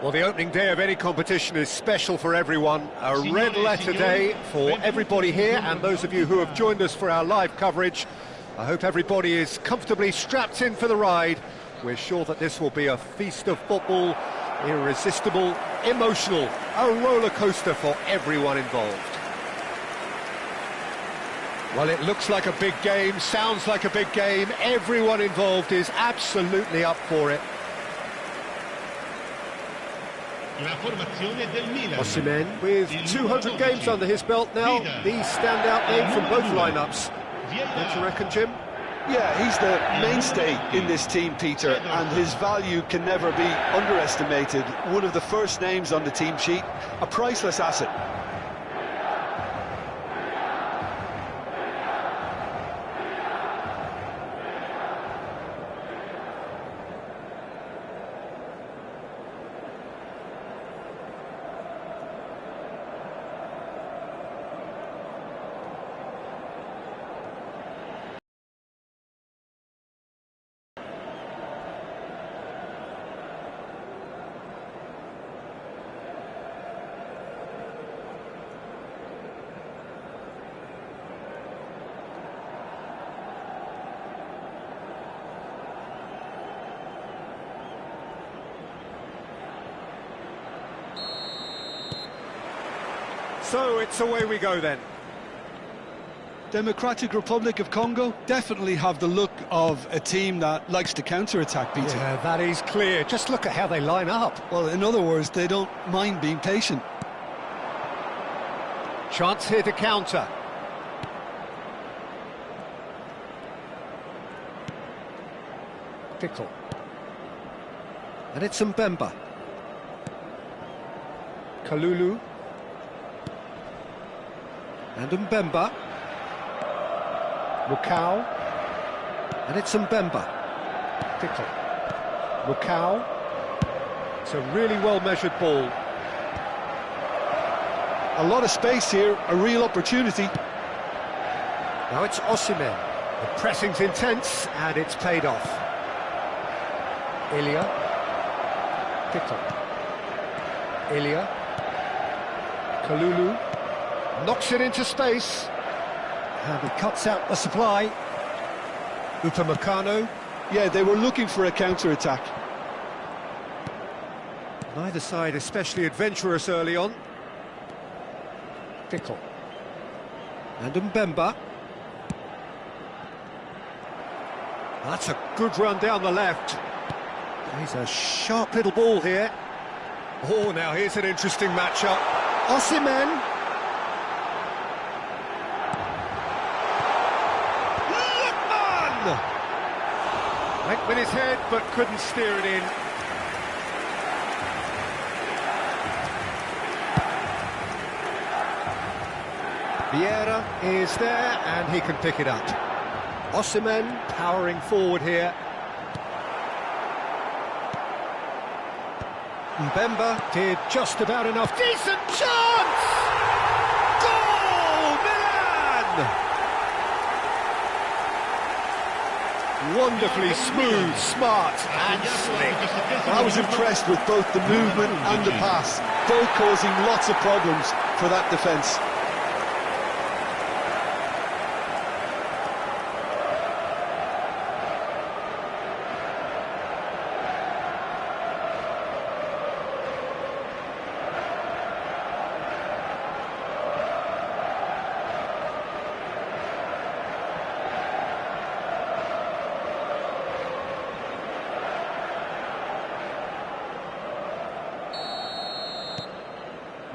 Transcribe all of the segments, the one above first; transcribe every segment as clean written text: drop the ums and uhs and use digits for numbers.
Well, the opening day of any competition is special for everyone. A red letter day for everybody here, and those of you who have joined us for our live coverage. I hope everybody is comfortably strapped in for the ride. We're sure that this will be a feast of football, irresistible, emotional, a roller coaster for everyone involved. Well, it looks like a big game, sounds like a big game. Everyone involved is absolutely up for it. Osimhen, with 200 games under his belt now, the standout name from both lineups. Don't you reckon, Jim? Yeah, he's the mainstay in this team, Peter, and his value can never be underestimated. One of the first names on the team sheet, a priceless asset. So it's away we go then. Democratic Republic of Congo definitely have the look of a team that likes to counter-attack, Peter. Yeah, that is clear. Just look at how they line up. Well, in other words, they don't mind being patient. Chance here to counter. Pickle. And it's Mbemba. Kalulu. And Mbemba. Mukau. And it's Mbemba. Pickle. Mukau. It's a really well-measured ball. A lot of space here, a real opportunity. Now it's Osimhen. The pressing's intense, and it's paid off. Ilya. Pickle. Ilya. Kalulu. Knocks it into space. And he cuts out the supply. Upamecano. Yeah, they were looking for a counter-attack. Neither side especially adventurous early on. Pickle. And Mbemba. That's a good run down the left. He's a sharp little ball here. Oh, now here's an interesting matchup. Osimhen. Went with his head, but couldn't steer it in. Vieira is there, and he can pick it up. Osimhen powering forward here. Mbemba did just about enough. Decent chance! Goal! Milan! Wonderfully smooth, smart and slick. I was impressed with both the movement and the pass, both causing lots of problems for that defence.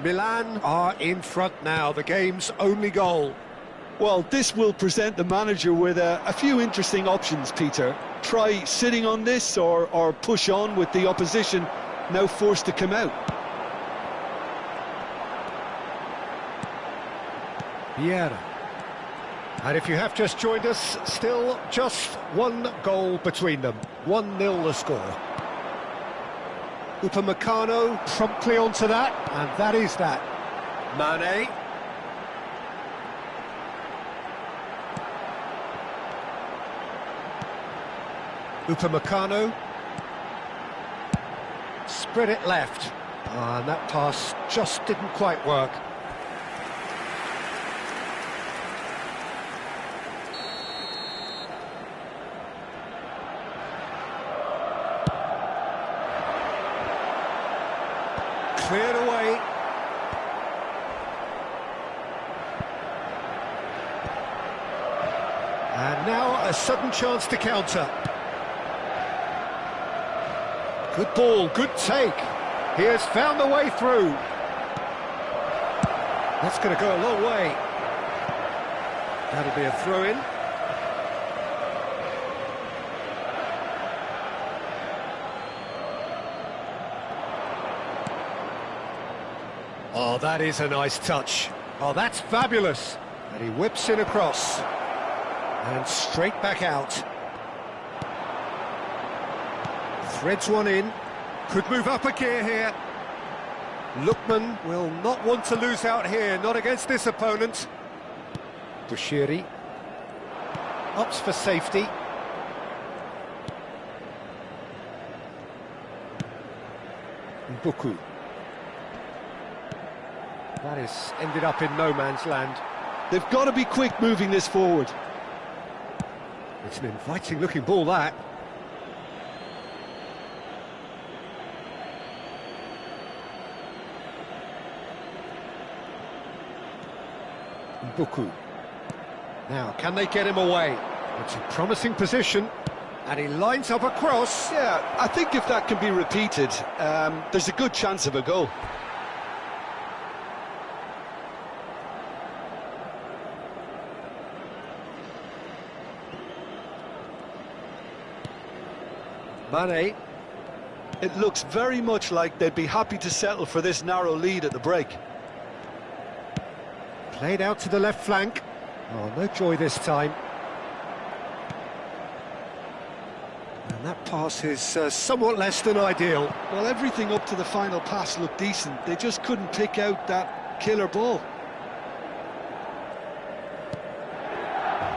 Milan are in front now, the game's only goal. Well, this will present the manager with a few interesting options, Peter. Try sitting on this or push on with the opposition now forced to come out. Vieira. And if you have just joined us, still just one goal between them. 1-0 the score. Upamecano promptly onto that, and that is that. Mane. Upamecano. spread it left. And that pass just didn't quite work. Cleared away. And now a sudden chance to counter. Good ball, good take. He has found a way through. That's going to go a long way. That'll be a throw-in. Oh, that is a nice touch. Oh, that's fabulous. And he whips in across. And straight back out. Threads one in. Could move up a gear here. Lookman will not want to lose out here, not against this opponent. Bushiri. Ups for safety. Mbuku. That has ended up in no man's land. They've got to be quick moving this forward. It's an inviting looking ball, that. Mbuku. Now, can they get him away? It's a promising position, and he lines up a cross. Yeah, I think if that can be repeated, there's a good chance of a goal. Mane. It looks very much like they'd be happy to settle for this narrow lead at the break. Played out to the left flank. Oh, no joy this time. And that pass is somewhat less than ideal. Well, everything up to the final pass looked decent. They just couldn't pick out that killer ball.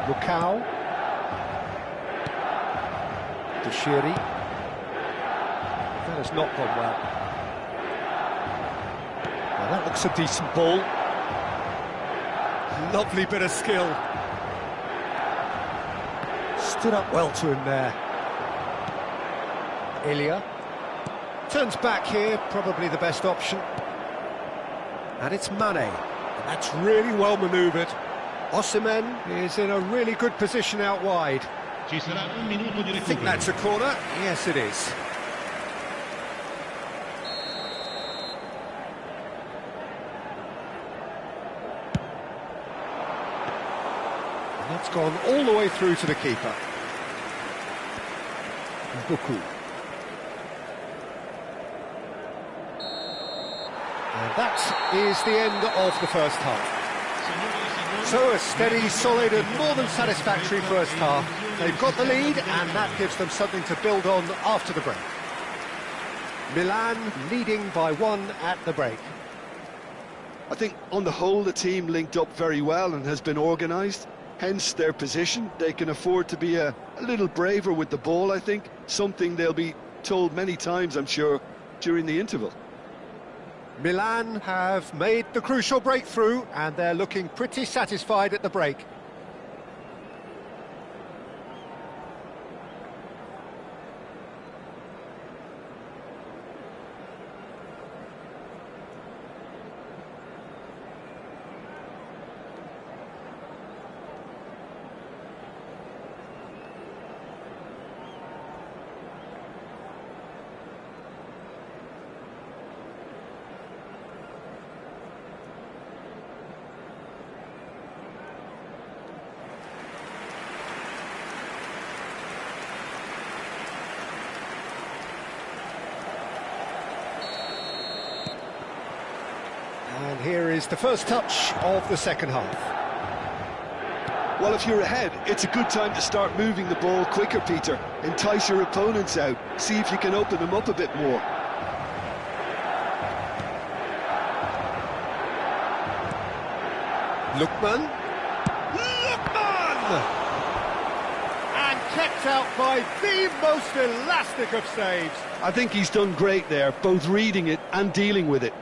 Lukau. Bushiri. That has not gone well. Well, that looks a decent ball. Lovely bit of skill. Stood up well to him there. Ilya. Turns back here, probably the best option. And it's Mane. And that's really well manoeuvred. Osimhen is in a really good position out wide. I think that's a corner. Yes, it is. And that's gone all the way through to the keeper. Mbuku. And that is the end of the first half. So a steady, solid and more than satisfactory first half. They've got the lead and that gives them something to build on after the break. Milan leading by 1 at the break. I think on the whole the team linked up very well and has been organised. Hence their position. They can afford to be a little braver with the ball, I think. Something they'll be told many times, I'm sure, during the interval. Milan have made the crucial breakthrough and they're looking pretty satisfied at the break. And here is the first touch of the second half. Well, if you're ahead, it's a good time to start moving the ball quicker, Peter. Entice your opponents out. See if you can open them up a bit more. Lookman. And kept kept out by the most elastic of saves. I think he's done great there, both reading it and dealing with it.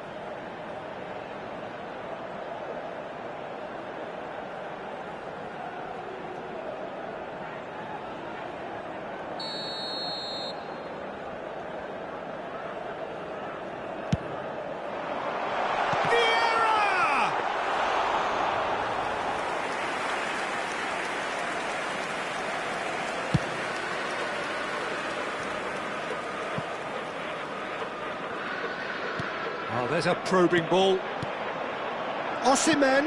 Oh, there's a probing ball. Osimhen.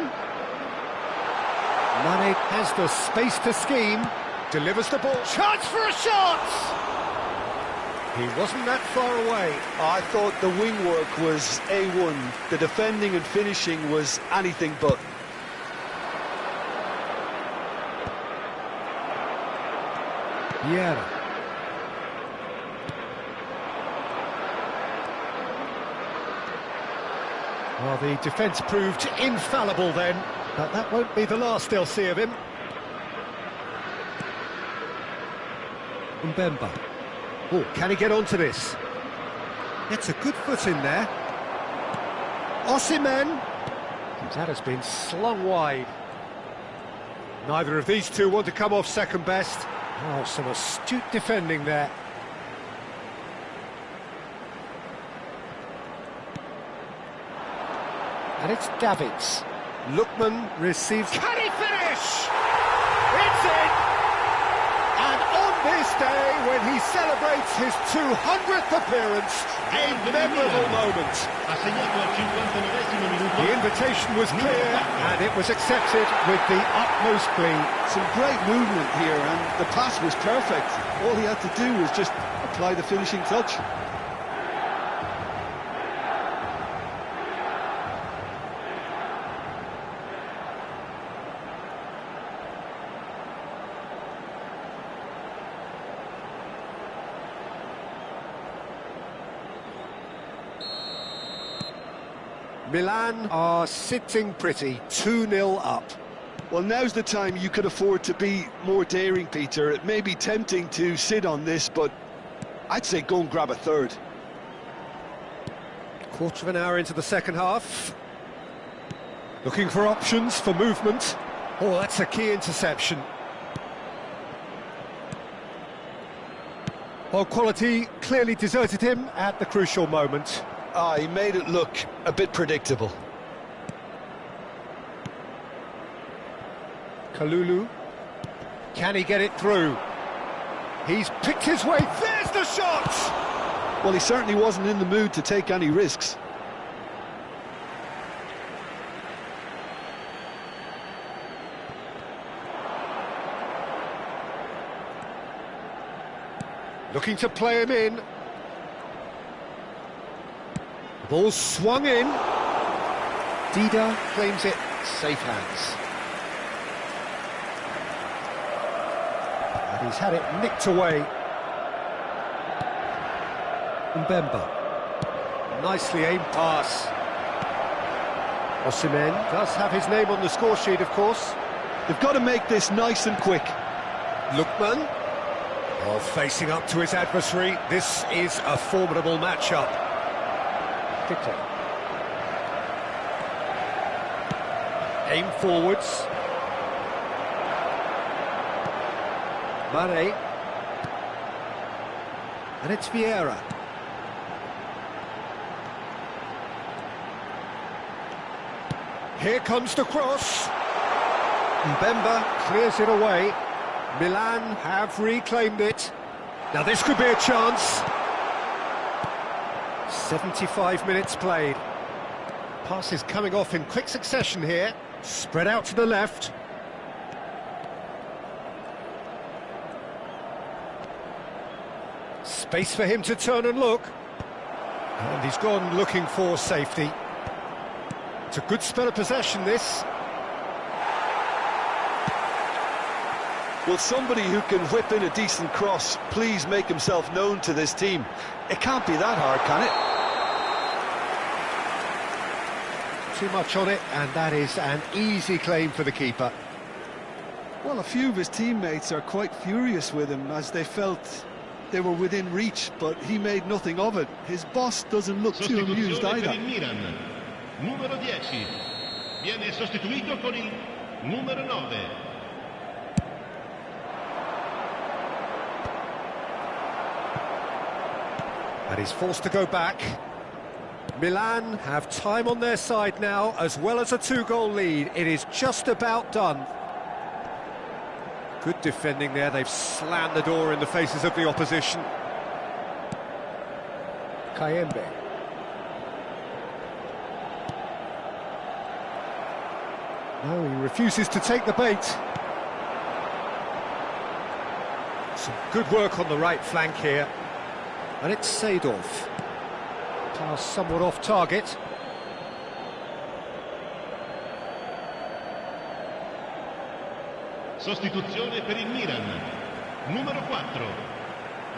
Mane has the space to scheme. Delivers the ball. Chance for a shot! He wasn't that far away. I thought the wing work was A1. The defending and finishing was anything but. Vieira. Well, the defence proved infallible then, but that won't be the last they'll see of him. Mbemba. Oh, can he get onto this? Gets a good foot in there. Osimhen. That has been slung wide. Neither of these two want to come off second best. Oh, some astute defending there. And it's Davids. Lookman receives... Can he finish? It's in! And on this day, when he celebrates his 200th appearance, a memorable moment. The invitation was clear, and it was accepted with the utmost glee. Some great movement here, and the pass was perfect. All he had to do was just apply the finishing touch. Milan are sitting pretty, 2-0 up. Well, now's the time you could afford to be more daring, Peter. It may be tempting to sit on this, but I'd say go and grab a third. Quarter of an hour into the second half. Looking for options for movement. Oh, that's a key interception. Well, quality clearly deserted him at the crucial moment. He made it look a bit predictable. Kalulu. Can he get it through? He's picked his way. There's the shot! Well, he certainly wasn't in the mood to take any risks. Looking to play him in. The ball swung in. Dida claims it. Safe hands. And he's had it nicked away. Mbemba. Nicely aimed pass. Osimhen does have his name on the score sheet, of course. They've got to make this nice and quick. Lookman. Oh, facing up to his adversary. This is a formidable matchup. Tito. Aim forwards. Mane. And it's Vieira. Here comes the cross. Mbemba clears it away. Milan have reclaimed it. Now this could be a chance. 75 minutes played. Passes coming off in quick succession here. Spread out to the left. Space for him to turn and look. And he's gone looking for safety. It's a good spell of possession, this. Will somebody who can whip in a decent cross please make himself known to this team? It can't be that hard, can it? Too much on it, and that is an easy claim for the keeper. Well, a few of his teammates are quite furious with him as they felt they were within reach, but he made nothing of it. His boss doesn't look too amused either. Numero 10 viene sostituito con il numero 9. And he's forced to go back. Milan have time on their side now, as well as a 2-goal lead. It is just about done. Good defending there. They've slammed the door in the faces of the opposition. Kayembe. No, he refuses to take the bait. Some good work on the right flank here. And it's Seedorf. Pass somewhat off target. Sostituzione per il Milan. Numero 4.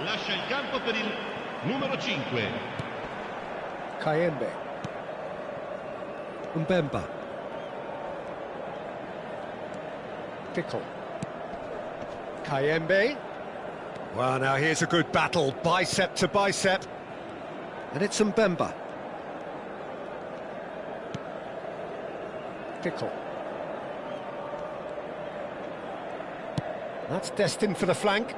Lascia il campo per il numero 5. Kayembe. Mbemba. Pickle. Kayembe. Well, now here's a good battle, bicep to bicep. And it's Mbemba. Pickle. That's destined for the flank.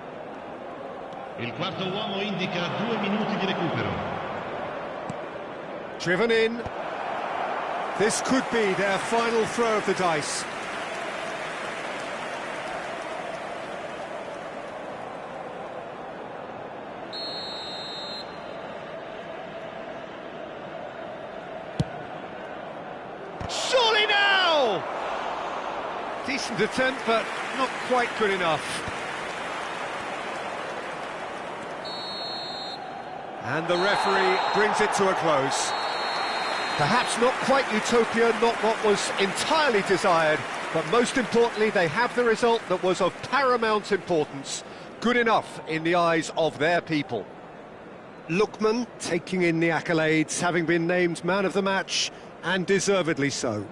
Il quarto uomo indica 2 minuti di recupero. Driven in. This could be their final throw of the dice. Surely now! Decent attempt, but not quite good enough. And the referee brings it to a close. Perhaps not quite utopia, not what was entirely desired, but most importantly, they have the result that was of paramount importance. Good enough in the eyes of their people. Lookman taking in the accolades, having been named man of the match, and deservedly so.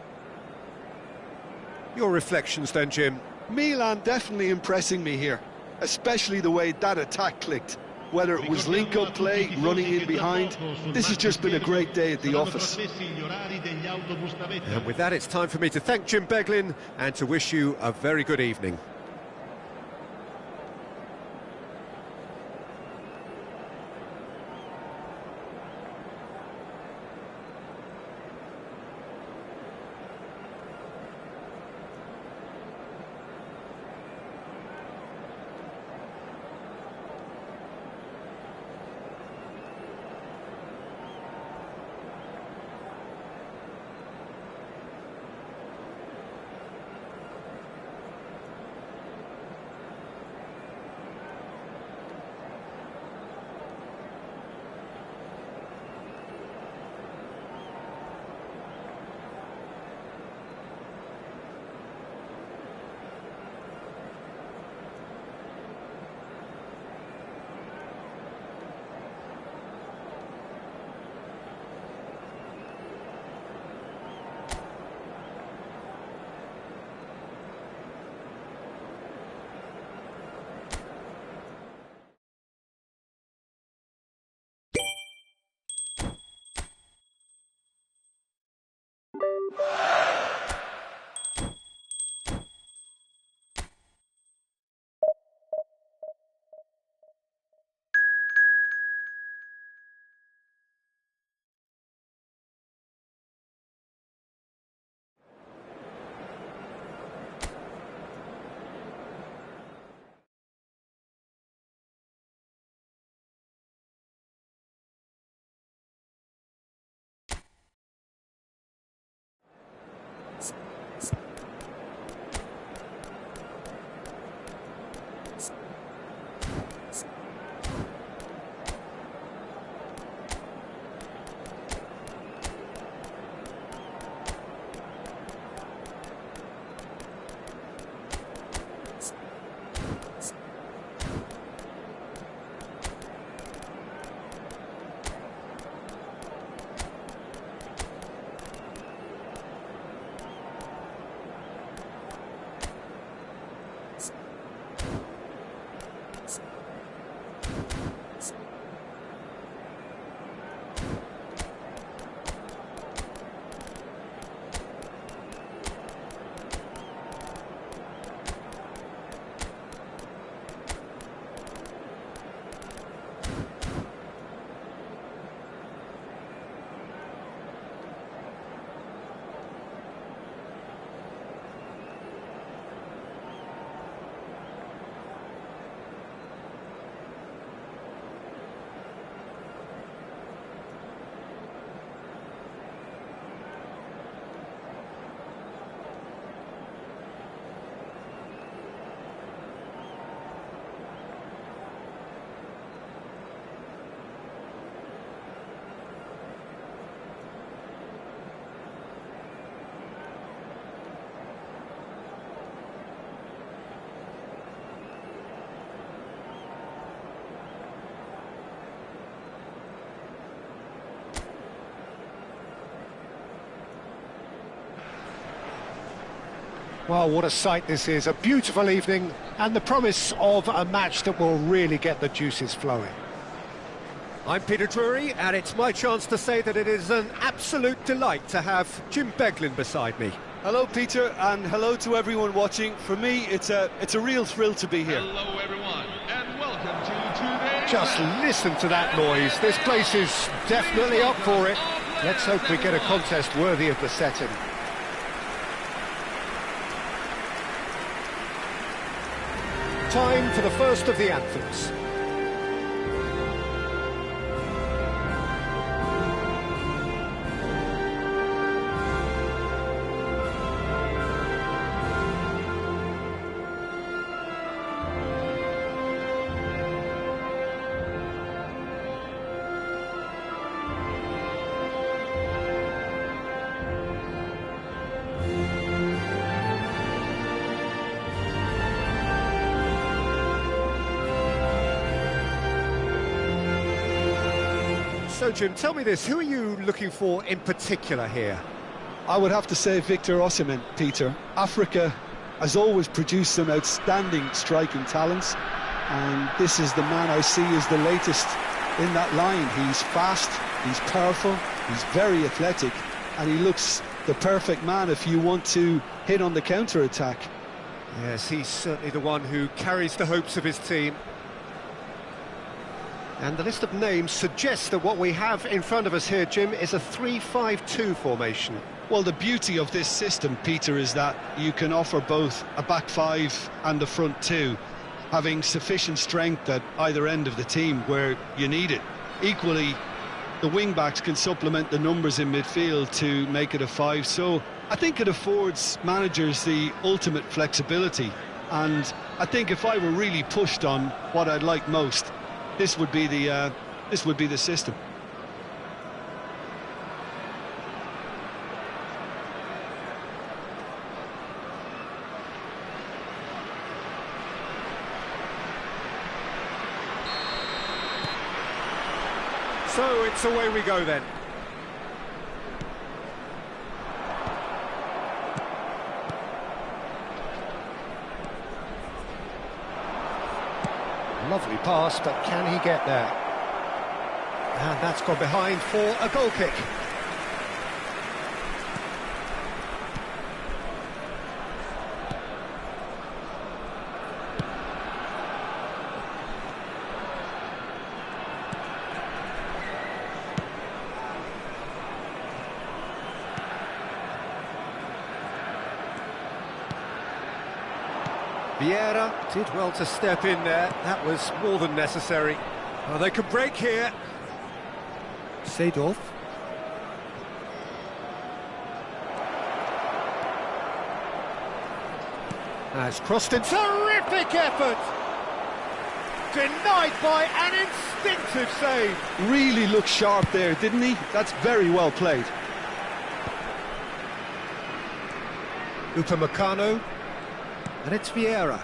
Your reflections then, Jim? Milan definitely impressing me here, especially the way that attack clicked. Whether it was link-up play, running in behind, this has just been a great day at the office. And with that, it's time for me to thank Jim Beglin and to wish you a very good evening. Well, what a sight this is, a beautiful evening and the promise of a match that will really get the juices flowing. I'm Peter Drury, and it's my chance to say that it is an absolute delight to have Jim Beglin beside me. Hello, Peter, and hello to everyone watching. For me, it's a real thrill to be here. Hello, everyone, and welcome to today's... Just listen to that noise. This place is definitely up for it. Let's hope we get a contest worthy of the setting. Time for the first of the anthems. So, Jim, tell me this, who are you looking for in particular here? I would have to say Victor Osimhen, Peter. Africa has always produced some outstanding striking talents, and this is the man I see as the latest in that line. He's fast, he's powerful, he's very athletic, and he looks the perfect man if you want to hit on the counter-attack. Yes, he's certainly the one who carries the hopes of his team. And the list of names suggests that what we have in front of us here, Jim, is a 3-5-2 formation. Well, the beauty of this system, Peter, is that you can offer both a back five and a front two, having sufficient strength at either end of the team where you need it. Equally, the wing-backs can supplement the numbers in midfield to make it a five, so I think it affords managers the ultimate flexibility. And I think if I were really pushed on what I'd like most, this would be the system. So it's away we go then. Lovely pass, but can he get there? And that's gone behind for a goal kick. Vieira did well to step in there. That was more than necessary. Well, they could break here. Seedorf. Has crossed in. Terrific effort! Denied by an instinctive save. Really looked sharp there, didn't he? That's very well played. Upamecano. And it's Vieira.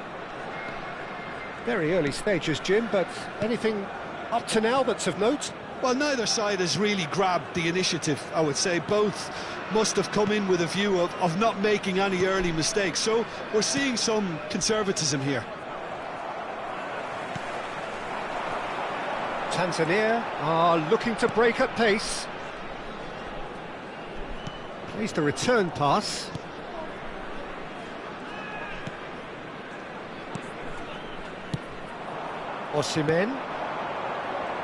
Very early stages, Jim, but anything up to now that's of note? Well, neither side has really grabbed the initiative, I would say. Both must have come in with a view of not making any early mistakes. So we're seeing some conservatism here. Tanzania are looking to break at pace. Plays the return pass. Osimhen.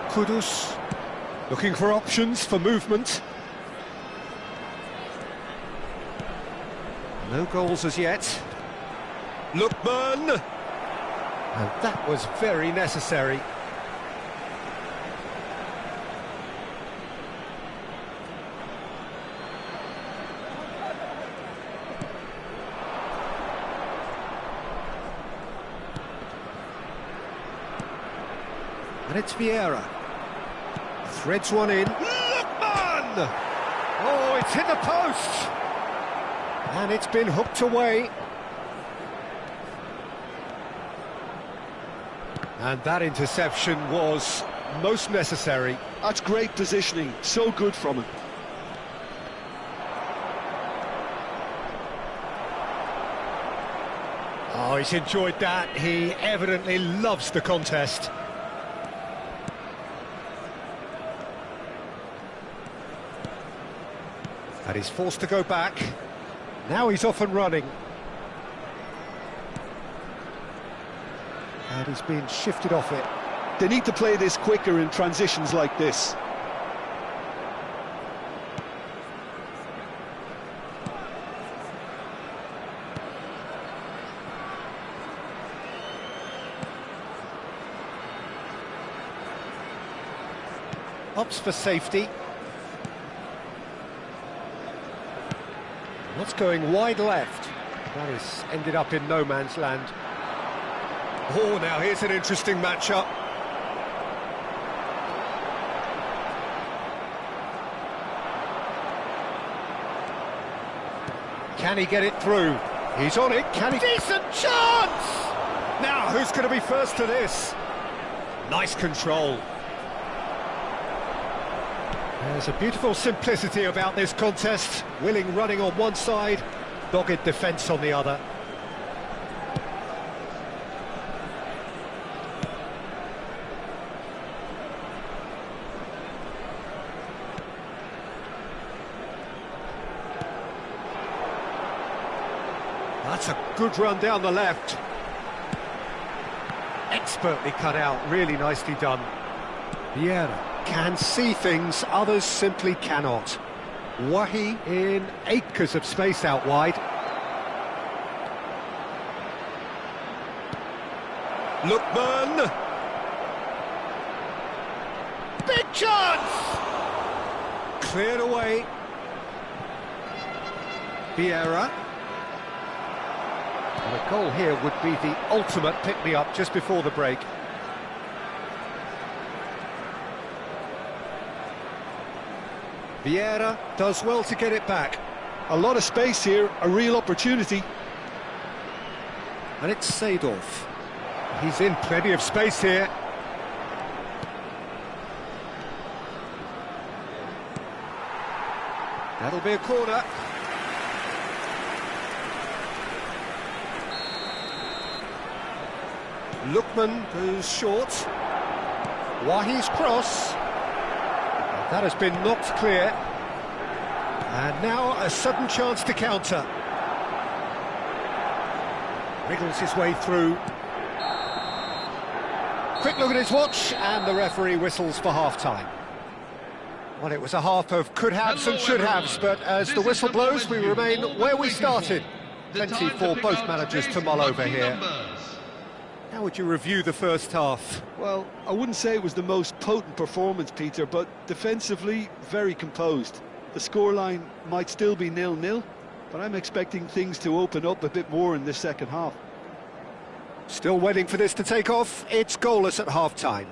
Kudus looking for options for movement. No goals as yet. Lookman! And that was very necessary. And it's Vieira. Threads one in. Lookman! Oh, it's hit the post! And it's been hooked away. And that interception was most necessary. That's great positioning, so good from him. Oh, he's enjoyed that. He evidently loves the contest. And he's forced to go back. Now he's off and running. And he's been shifted off it. They need to play this quicker in transitions like this. Opts for safety. What's going wide left? That has ended up in no man's land. Oh, now here's an interesting matchup. Can he get it through? He's on it, can he? Decent chance! Now, who's going to be first to this? Nice control. There's a beautiful simplicity about this contest. Willing running on one side, dogged defence on the other. That's a good run down the left. Expertly cut out, really nicely done. Vieira can see things others simply cannot. Wahi in acres of space out wide. Lookman! Big chance! Cleared away. Vieira. And a goal here would be the ultimate pick-me-up just before the break. Vieira does well to get it back. A lot of space here, a real opportunity. And it's Seedorf. He's in plenty of space here. That'll be a corner. Lookman goes short. Wahi's cross. That has been knocked clear. And now a sudden chance to counter. Wriggles his way through. Quick look at his watch, and the referee whistles for half-time. Well, it was a half of could-haves and should-haves, but as the whistle blows, we remain where we started. Plenty for both managers to mull over here. How would you review the first half? Well, I wouldn't say it was the most potent performance, Peter, but defensively, very composed. The scoreline might still be 0-0, but I'm expecting things to open up a bit more in this second half. Still waiting for this to take off. It's goalless at half-time.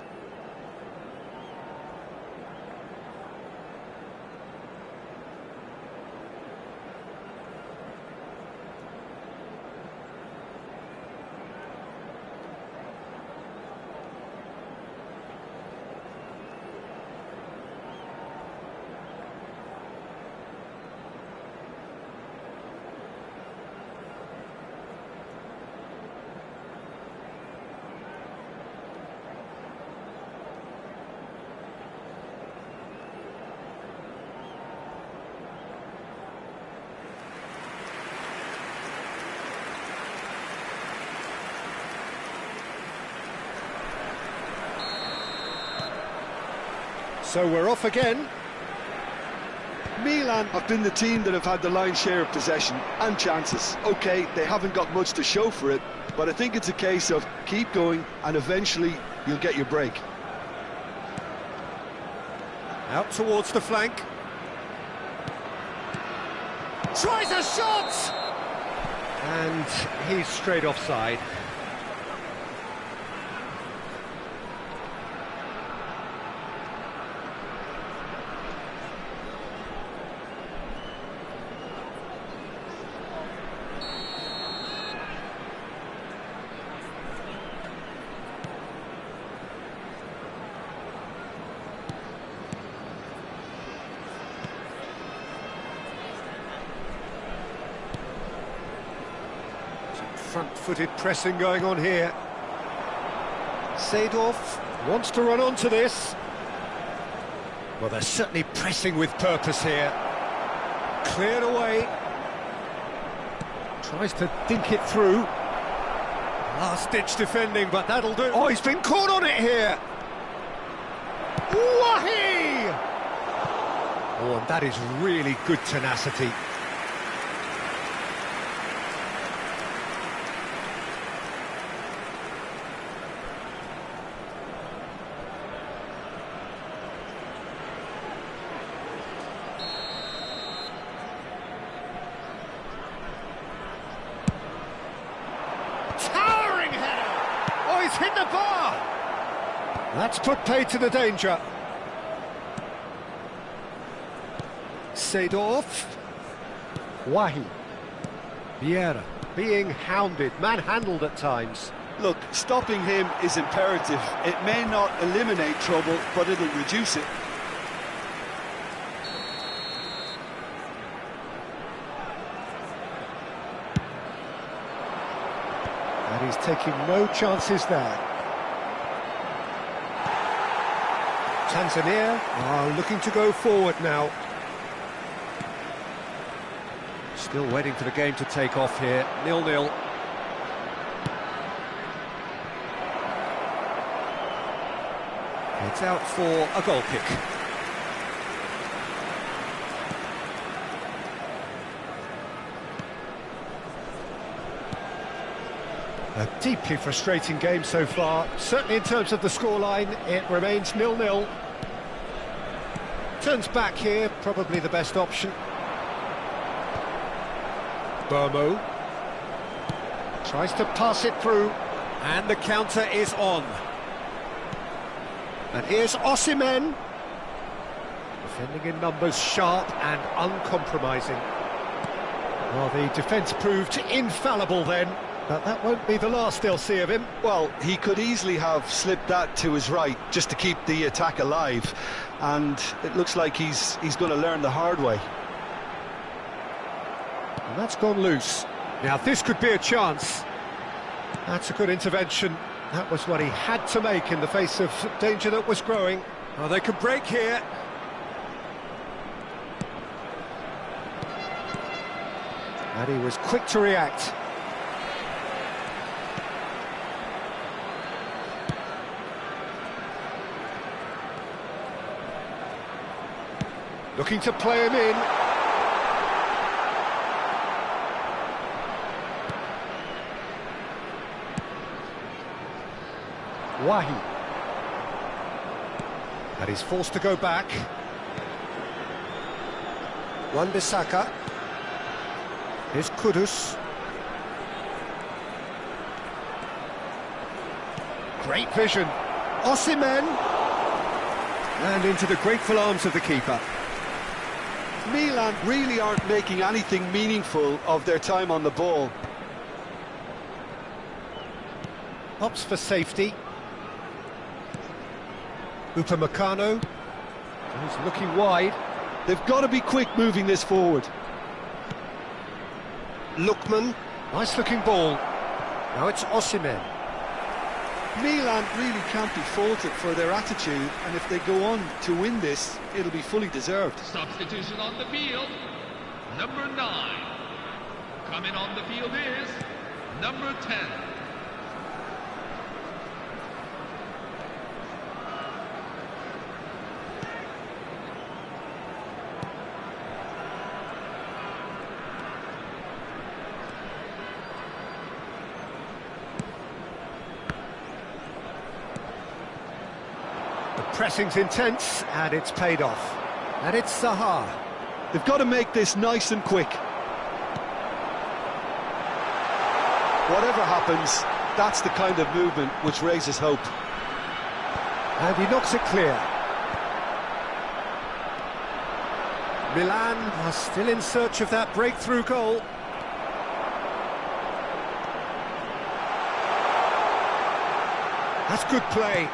So we're off again. Milan have been the team that have had the lion's share of possession and chances. OK, they haven't got much to show for it, but I think it's a case of keep going and eventually you'll get your break. Out towards the flank. Tries a shot! And he's straight offside. front-footed pressing going on here. Seedorf wants to run onto this. Well, they're certainly pressing with purpose here. Cleared away. Tries to dink it through. Last-ditch defending, but that'll do. Oh, he's been caught on it here. Wahi! Oh, and that is really good tenacity. Hit the bar! That's put paid to the danger. Seedorf. Wahi. Vieira being hounded, manhandled at times. Look, stopping him is imperative. It may not eliminate trouble, but it'll reduce it. And he's taking no chances there. Tanzania are looking to go forward now. Still waiting for the game to take off here. 0-0. It's out for a goal kick. A deeply frustrating game so far. Certainly in terms of the scoreline, it remains 0-0. Turns back here, probably the best option. Burmo tries to pass it through, and the counter is on. And here's Osimhen. Defending in numbers, sharp and uncompromising. Well, the defence proved infallible then. But that won't be the last they'll see of him. Well, he could easily have slipped that to his right just to keep the attack alive. And it looks like he's going to learn the hard way. And that's gone loose. Now, this could be a chance. That's a good intervention. That was what he had to make in the face of danger that was growing. Oh, they could break here. And he was quick to react. Looking to play him in. Wahi. And he's forced to go back. Wan-Bissaka. Here's Kudus. Great vision. Osimhen. And into the grateful arms of the keeper. Milan really aren't making anything meaningful of their time on the ball. Opts for safety. Upamecano. He's looking wide. They've got to be quick moving this forward. Lookman. Nice looking ball. Now it's Osimhen. Milan really can't be faulted for their attitude, and if they go on to win this, it'll be fully deserved. Substitution on the field, number 9. Coming on the field is number 10. Pressing's intense, and it's paid off. And it's Zaha. They've got to make this nice and quick. Whatever happens, that's the kind of movement which raises hope. And he knocks it clear. Milan are still in search of that breakthrough goal. That's good play.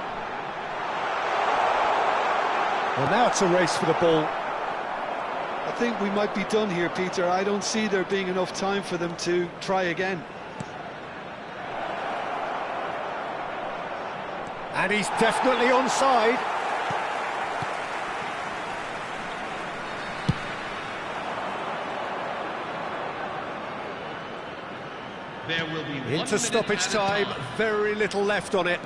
Well, now it's a race for the ball. I think we might be done here, Peter. I don't see there being enough time for them to try again. And he's definitely onside. There will be 1 Into stoppage time, very little left on it.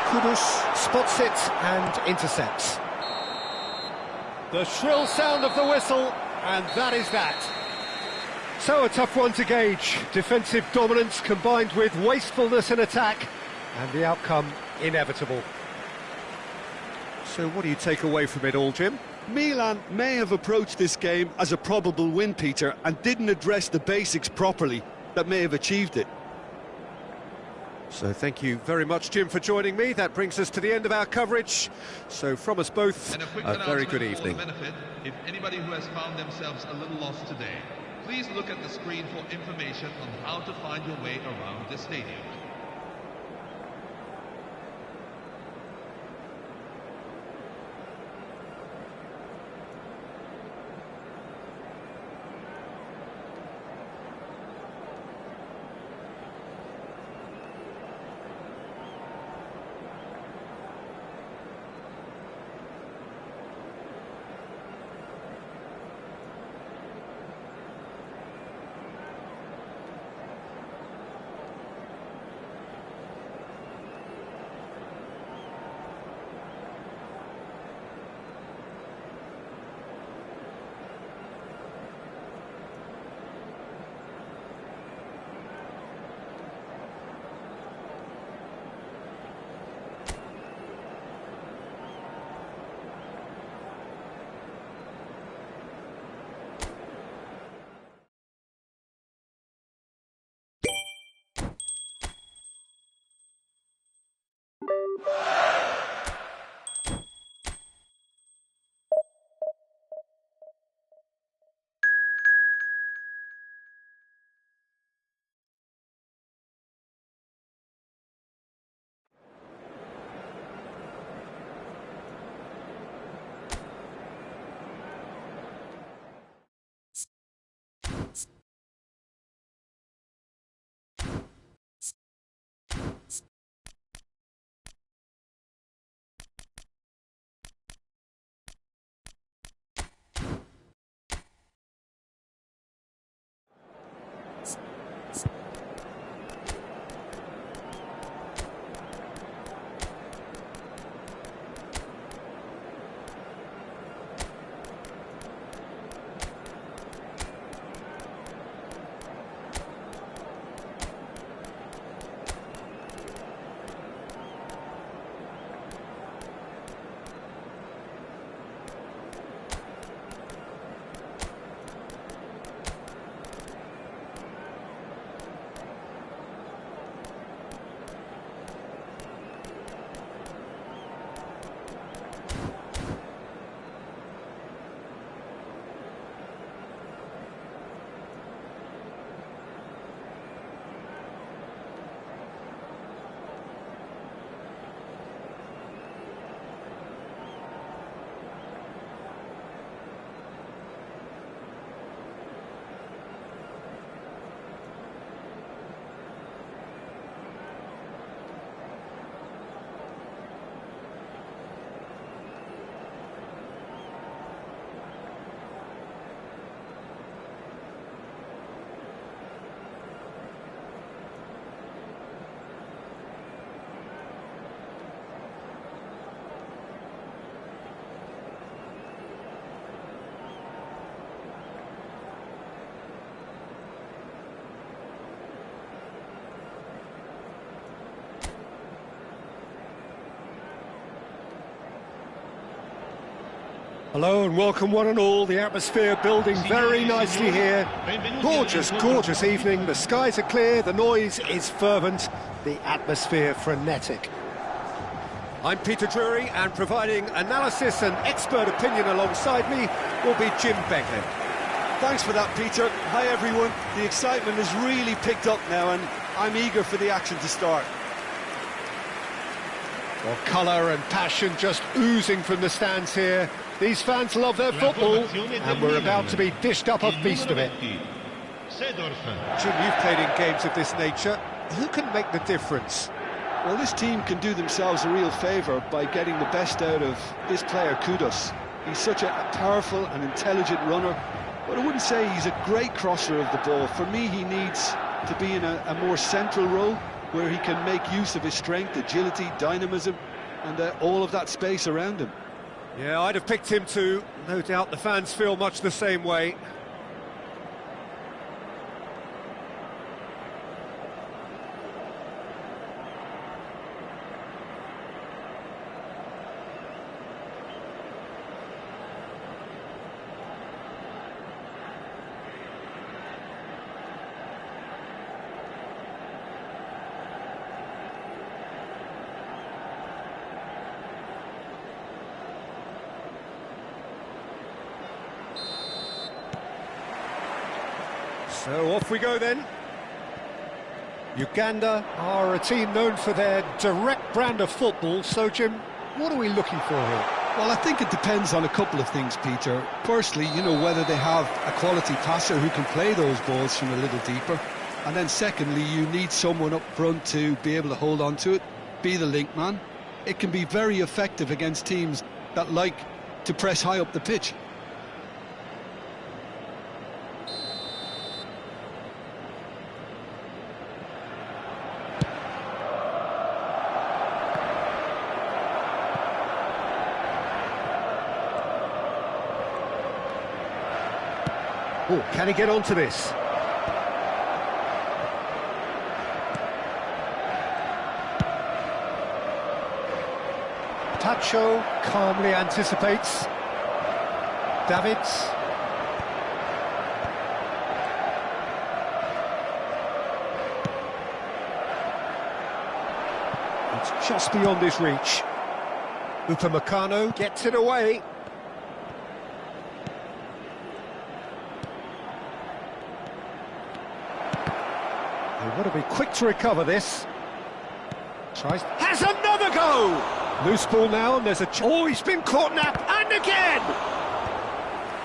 Kudus spots it and intercepts. The shrill sound of the whistle, and that is that. So a tough one to gauge. Defensive dominance combined with wastefulness in attack, and the outcome inevitable. So what do you take away from it all, Jim? Milan may have approached this game as a probable win, Peter, and didn't address the basics properly that may have achieved it. So thank you very much, Jim, for joining me. That brings us to the end of our coverage. So from us both, a very good evening. Benefit, if anybody who has found themselves a little lost today, please look at the screen for information on how to find your way around the stadium. Hello and welcome one and all. The atmosphere building very nicely here. Gorgeous, gorgeous evening. The skies are clear, the noise is fervent, the atmosphere frenetic. I'm Peter Drury, and providing analysis and expert opinion alongside me will be Jim Beglin. Thanks for that, Peter. Hi, everyone. The excitement has really picked up now, and I'm eager for the action to start. Well, colour and passion just oozing from the stands here. These fans love their football, and we're about to be dished up a feast of it. Jim, you've played in games of this nature. who can make the difference? Well, this team can do themselves a real favour by getting the best out of this player, Kudus. He's such a powerful and intelligent runner, but I wouldn't say he's a great crosser of the ball. For me, he needs to be in a more central role where he can make use of his strength, agility, dynamism, and all of that space around him. Yeah, I'd have picked him too. No doubt the fans feel much the same way. So off we go then. Uganda are a team known for their direct brand of football, so Jim, what are we looking for here? Well, I think it depends on a couple of things, Peter. Firstly, you know, whether they have a quality passer who can play those balls from a little deeper. And then secondly, you need someone up front to be able to hold on to it, be the link man. It can be very effective against teams that like to press high up the pitch. Oh, can he get onto this? Tacho calmly anticipates. Davids. It's just beyond his reach. Upamecano gets it away. They want to be quick to recover this. Tries. Has another go! Loose ball now, and there's a... Oh, he's been caught now, and again!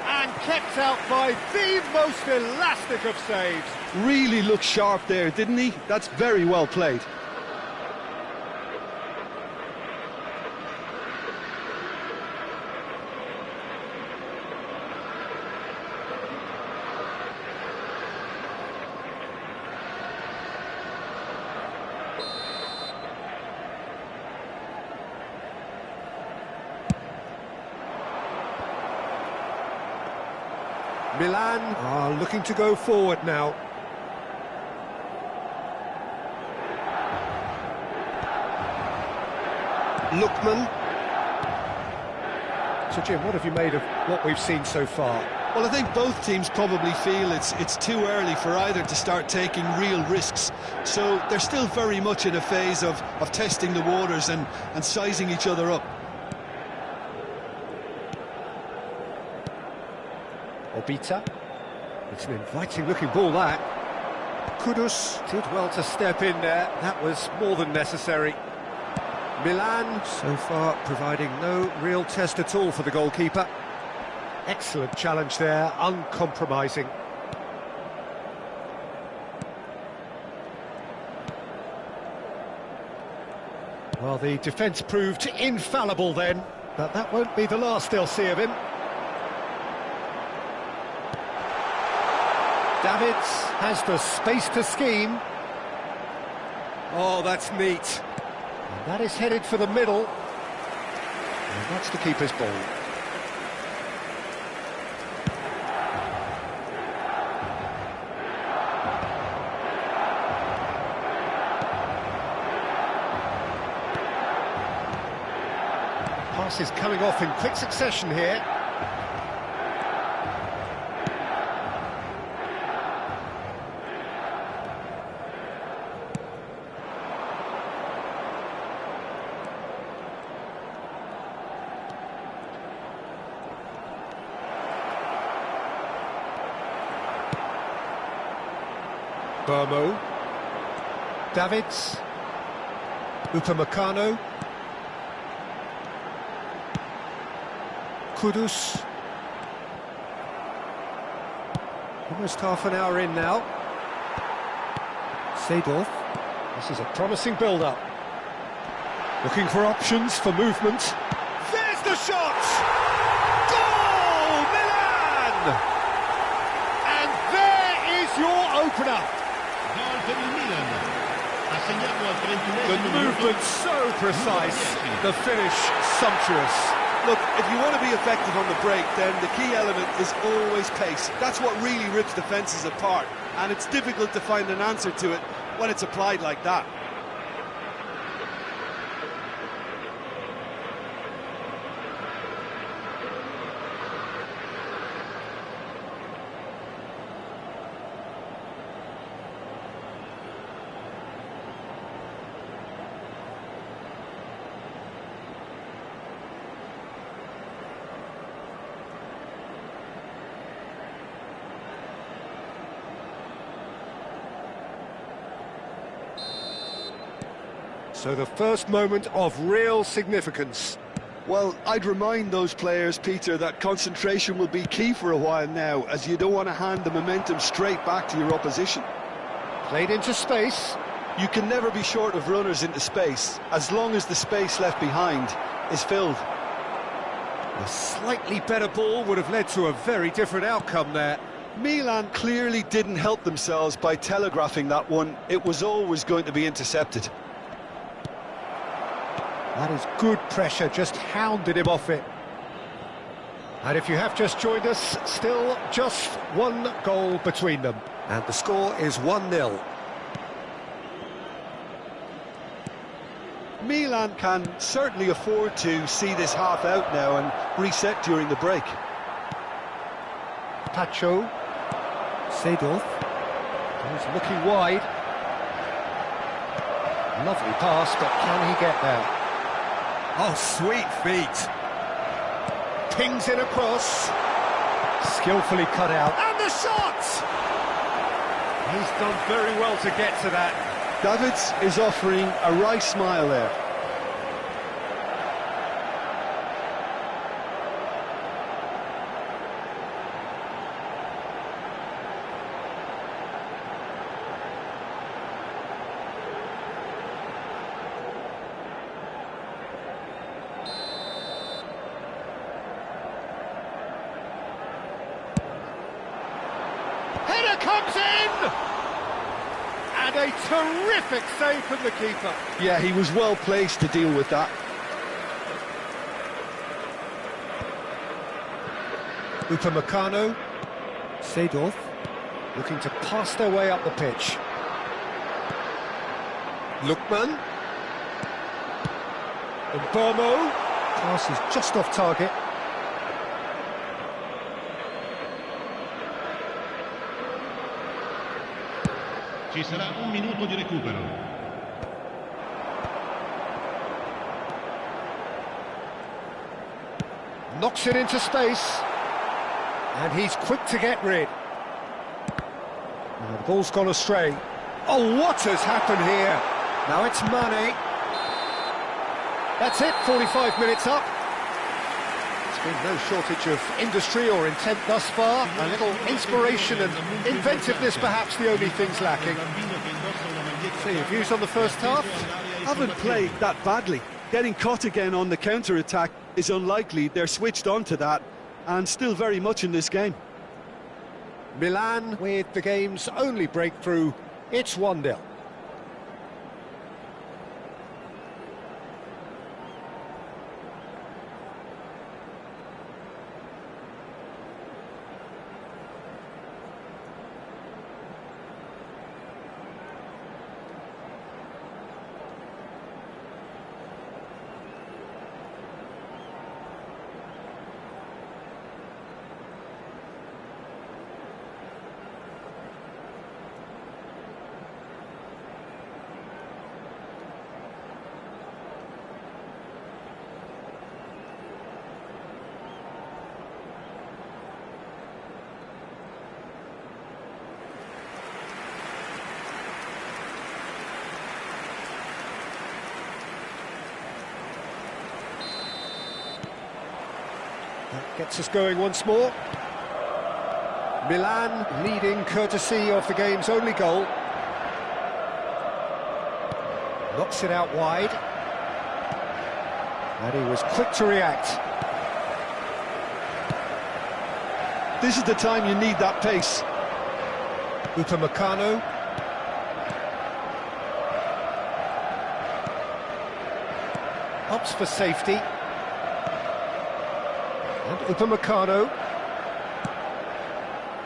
And kept out by the most elastic of saves. Really looked sharp there, didn't he? That's very well played. Milan are looking to go forward now. Lookman. So Jim, what have you made of what we've seen so far? Well, I think both teams probably feel it's too early for either to start taking real risks. So they're still very much in a phase of testing the waters and sizing each other up. Obita. It's an inviting looking ball, that. Kudus did well to step in there. That was more than necessary. Milan so far providing no real test at all for the goalkeeper. Excellent challenge there, uncompromising. Well, the defence proved infallible then, but that won't be the last they'll see of him. Davids has the space to scheme. Oh, that's neat. And that is headed for the middle. And that's the keeper's ball. Passes coming off in quick succession here. Burmo, Davids, Upamecano, Kudus. Almost half an hour in now. Seedorf. This is a promising build-up. Looking for options for movement. There's the shot! Goal, Milan! And there is your opener. The movement so precise, the finish sumptuous. Look, if you want to be effective on the break, then the key element is always pace. That's what really rips defences apart, and it's difficult to find an answer to it when it's applied like that. So the first moment of real significance. Well, I'd remind those players, Peter, that concentration will be key for a while now, as you don't want to hand the momentum straight back to your opposition. Played into space. You can never be short of runners into space, as long as the space left behind is filled. A slightly better ball would have led to a very different outcome there. Milan clearly didn't help themselves by telegraphing that one. It was always going to be intercepted. That is good pressure, just hounded him off it. And if you have just joined us, still just one goal between them. And the score is 1-0. Milan can certainly afford to see this half out now and reset during the break. Pacho. Seedorf. He's looking wide. Lovely pass, but can he get there? Oh, sweet feet. Pings it across. Skillfully cut out. And the shot! He's done very well to get to that. Davids is offering a wry smile there. Header comes in! And a terrific save from the keeper. Yeah, he was well placed to deal with that. Upamecano. Seedorf. Looking to pass their way up the pitch. Lookman. And Burmo. Pass is just off target. Ci sarà un minuto di recupero. Knocks it into space. And he's quick to get rid. Now the ball's gone astray. Oh, what has happened here? Now it's Mane. That's it, 45 minutes up. There's been no shortage of industry or intent thus far. A little inspiration and inventiveness, perhaps the only things lacking. So your views on the first half? Haven't played that badly. Getting caught again on the counter-attack is unlikely. They're switched on to that and still very much in this game. Milan with the game's only breakthrough. It's 1-0. That gets us going once more. Milan leading courtesy of the game's only goal. Knocks it out wide. And he was quick to react. This is the time you need that pace. Upamecano. Opts for safety. And Upamecano.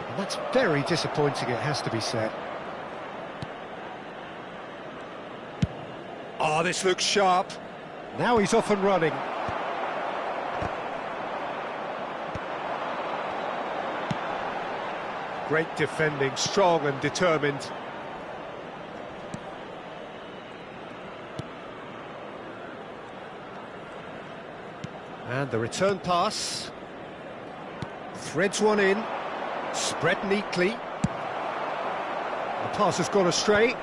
And that's very disappointing, it has to be said. Oh, this looks sharp. Now he's off and running. Great defending, strong and determined. And the return pass. Threads one in. Spread neatly. The pass has gone astray.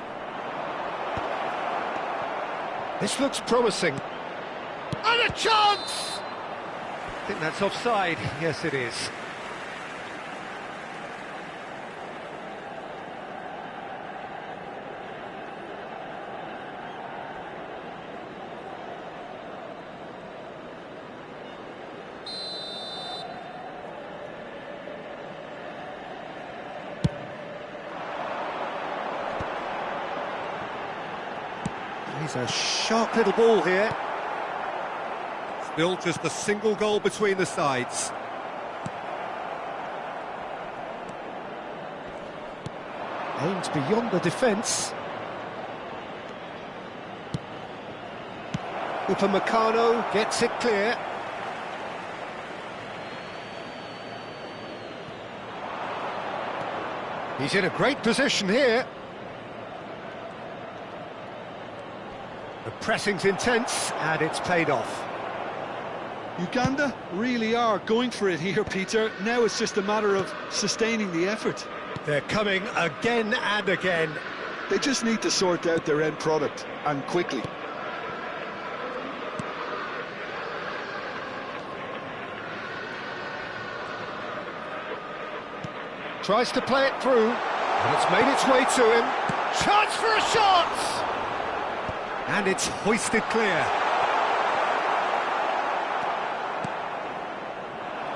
This looks promising. And a chance! I think that's offside. Yes, it is. He's a sharp little ball here. Still just a single goal between the sides. Aimed beyond the defence. Upamecano gets it clear. He's in a great position here. The pressing's intense, and it's paid off. Uganda really are going for it here, Peter. Now it's just a matter of sustaining the effort. They're coming again and again. They just need to sort out their end product, and quickly. Tries to play it through, and it's made its way to him. Chance for a shot! And it's hoisted clear.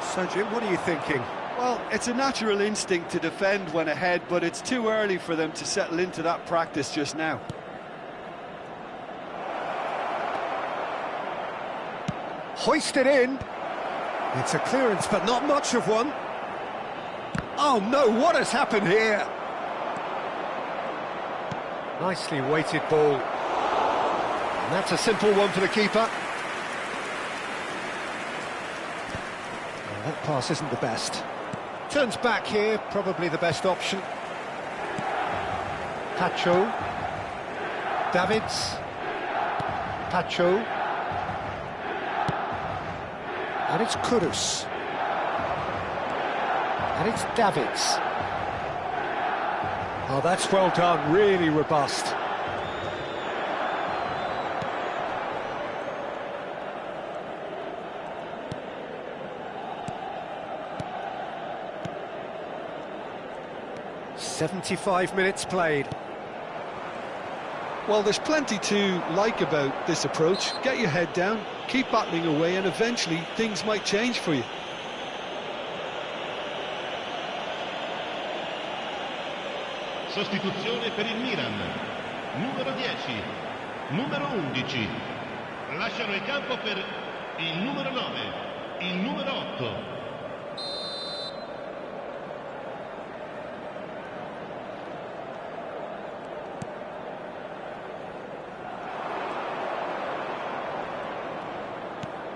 So, Jim, what are you thinking? Well, it's a natural instinct to defend when ahead, but it's too early for them to settle into that practice just now. Hoisted in. It's a clearance, but not much of one. Oh no, what has happened here? Nicely weighted ball. And that's a simple one for the keeper. Well, that pass isn't the best. Turns back here, probably the best option. Pacho. Davids. Pacho. And it's Kudus. And it's Davids. Oh, that's well done, really robust. "75 minutes played." Well, there's plenty to like about this approach. Get your head down, keep battling away, and eventually things might change for you. Sostituzione per il Milan. Numero 10, numero 11. Lasciano il campo per il numero 9, il numero 8.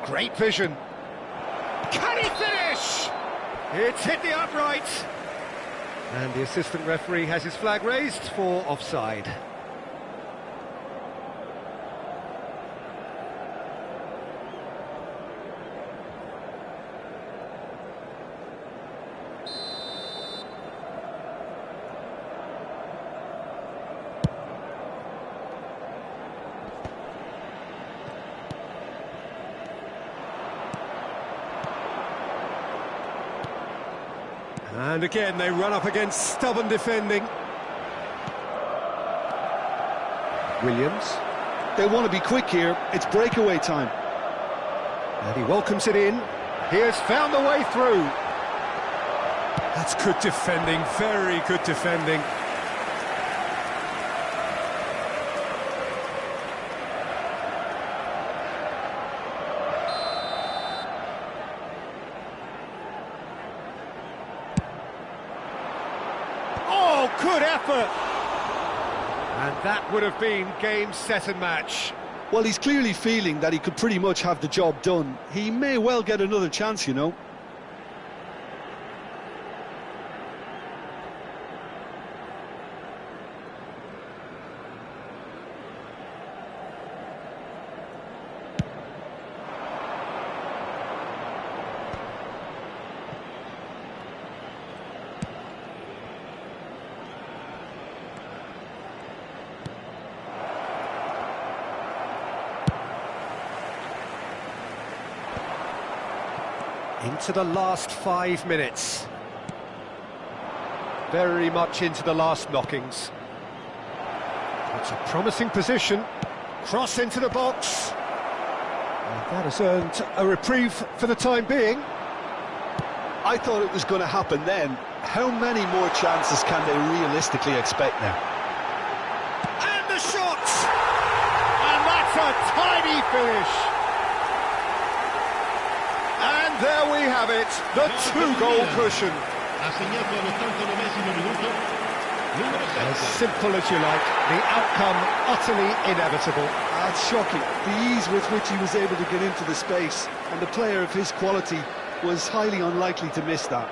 Great vision. Can he finish? It's hit the upright. And the assistant referee has his flag raised for offside. And again, they run up against stubborn defending. Williams. They want to be quick here. It's breakaway time. And he welcomes it in. He has found the way through. That's good defending, very good defending. Oh, good effort! And that would have been game, set and match. Well, he's clearly feeling that he could pretty much have the job done. He may well get another chance, you know. Into the last 5 minutes. Very much into the last knockings. It's a promising position. Cross into the box. And that has earned a reprieve for the time being. I thought it was going to happen then. How many more chances can they realistically expect now? And the shot! And that's a tiny finish. And there we have it, the two-goal cushion. As simple as you like, the outcome utterly inevitable. That's shocking. The ease with which he was able to get into the space, and the player of his quality was highly unlikely to miss that.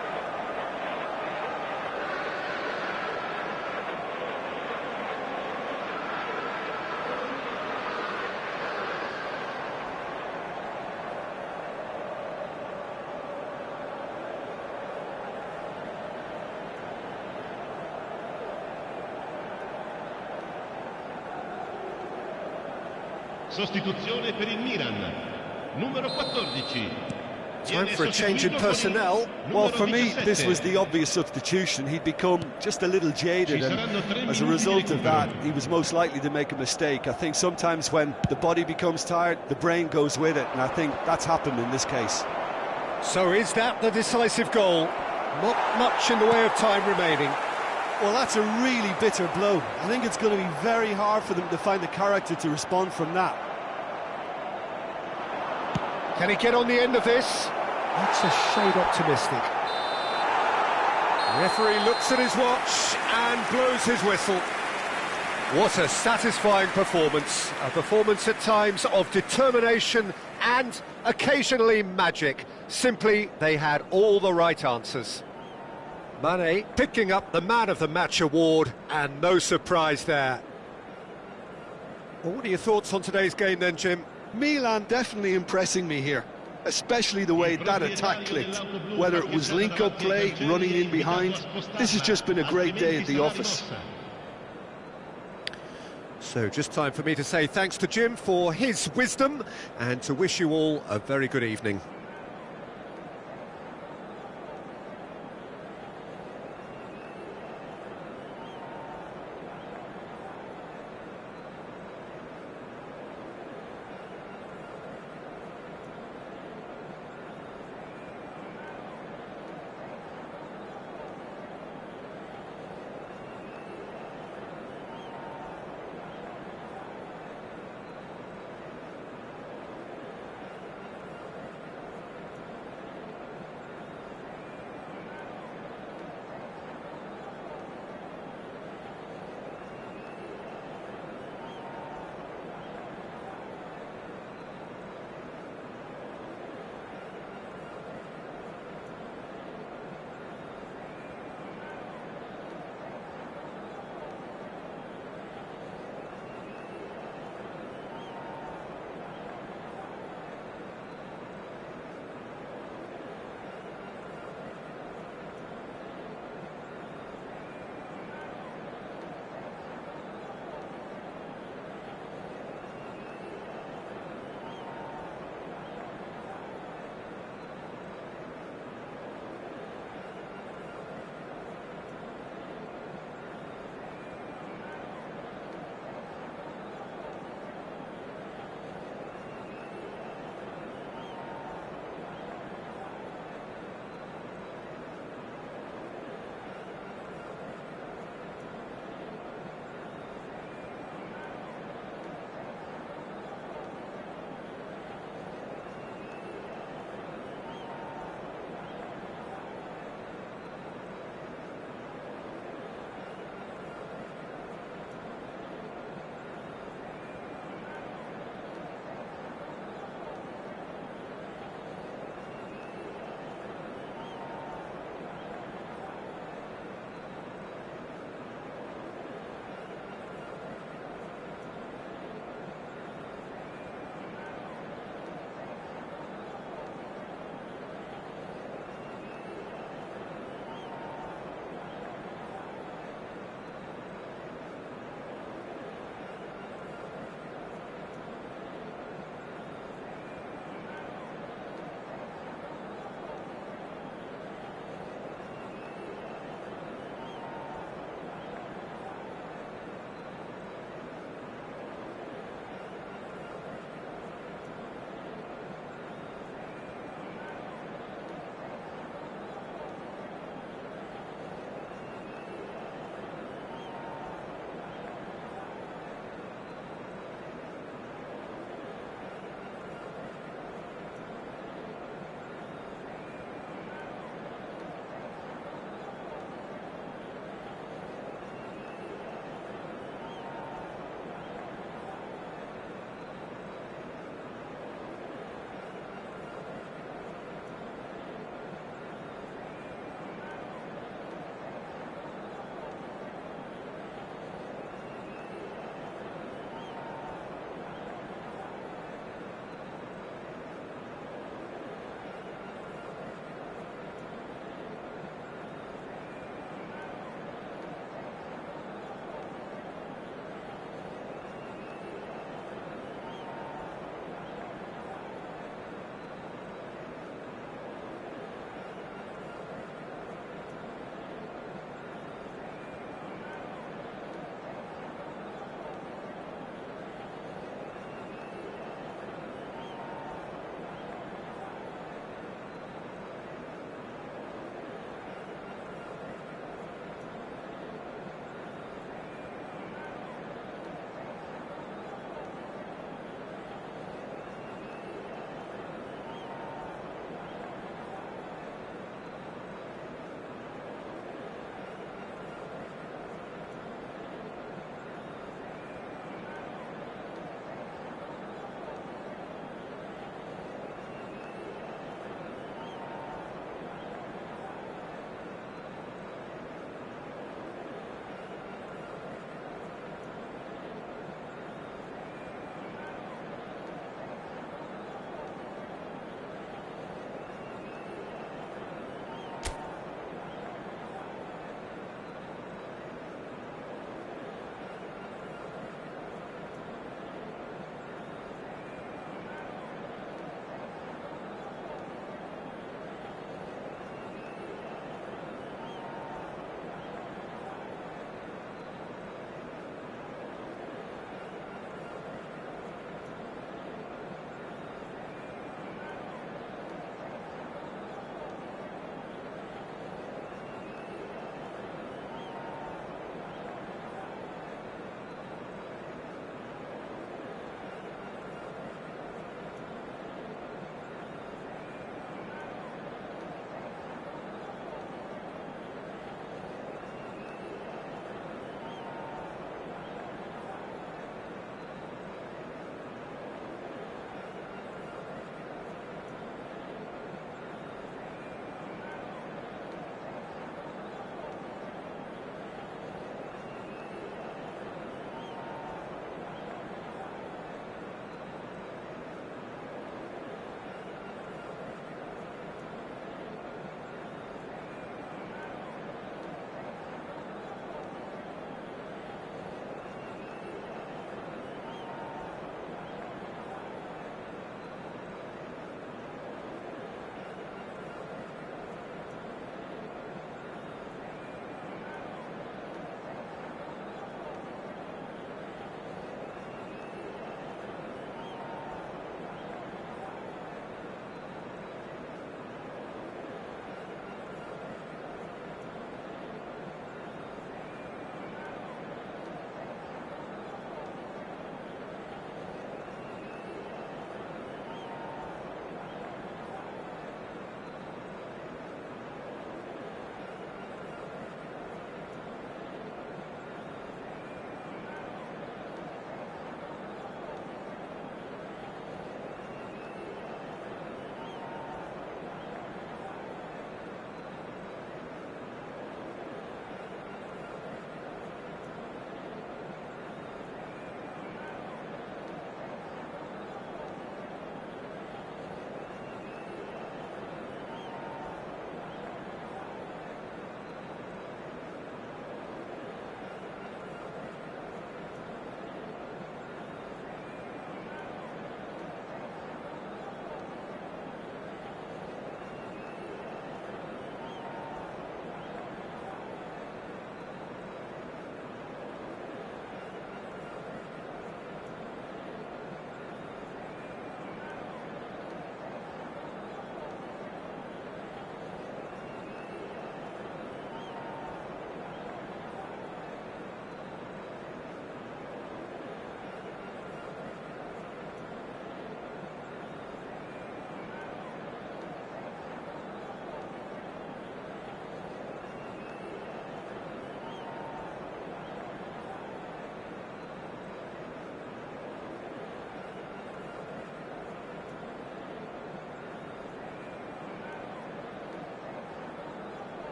Sostituzione per il Milan, numero 14. Time for a change in personnel. Well, for me, this was the obvious substitution. He'd become just a little jaded, and as a result of that, he was most likely to make a mistake. I think sometimes when the body becomes tired, the brain goes with it, and I think that's happened in this case. So is that the decisive goal? Not much in the way of time remaining. Well, that's a really bitter blow. I think it's going to be very hard for them to find the character to respond from that. Can he get on the end of this? That's a shade optimistic. The referee looks at his watch and blows his whistle. What a satisfying performance. A performance at times of determination and occasionally magic. Simply, they had all the right answers. Mane picking up the Man of the Match award, and no surprise there. Well, what are your thoughts on today's game then, Jim? Milan definitely impressing me here, especially the way that attack clicked. Whether it was link-up play, running in behind, this has just been a great day at the office. So just time for me to say thanks to Jim for his wisdom and to wish you all a very good evening.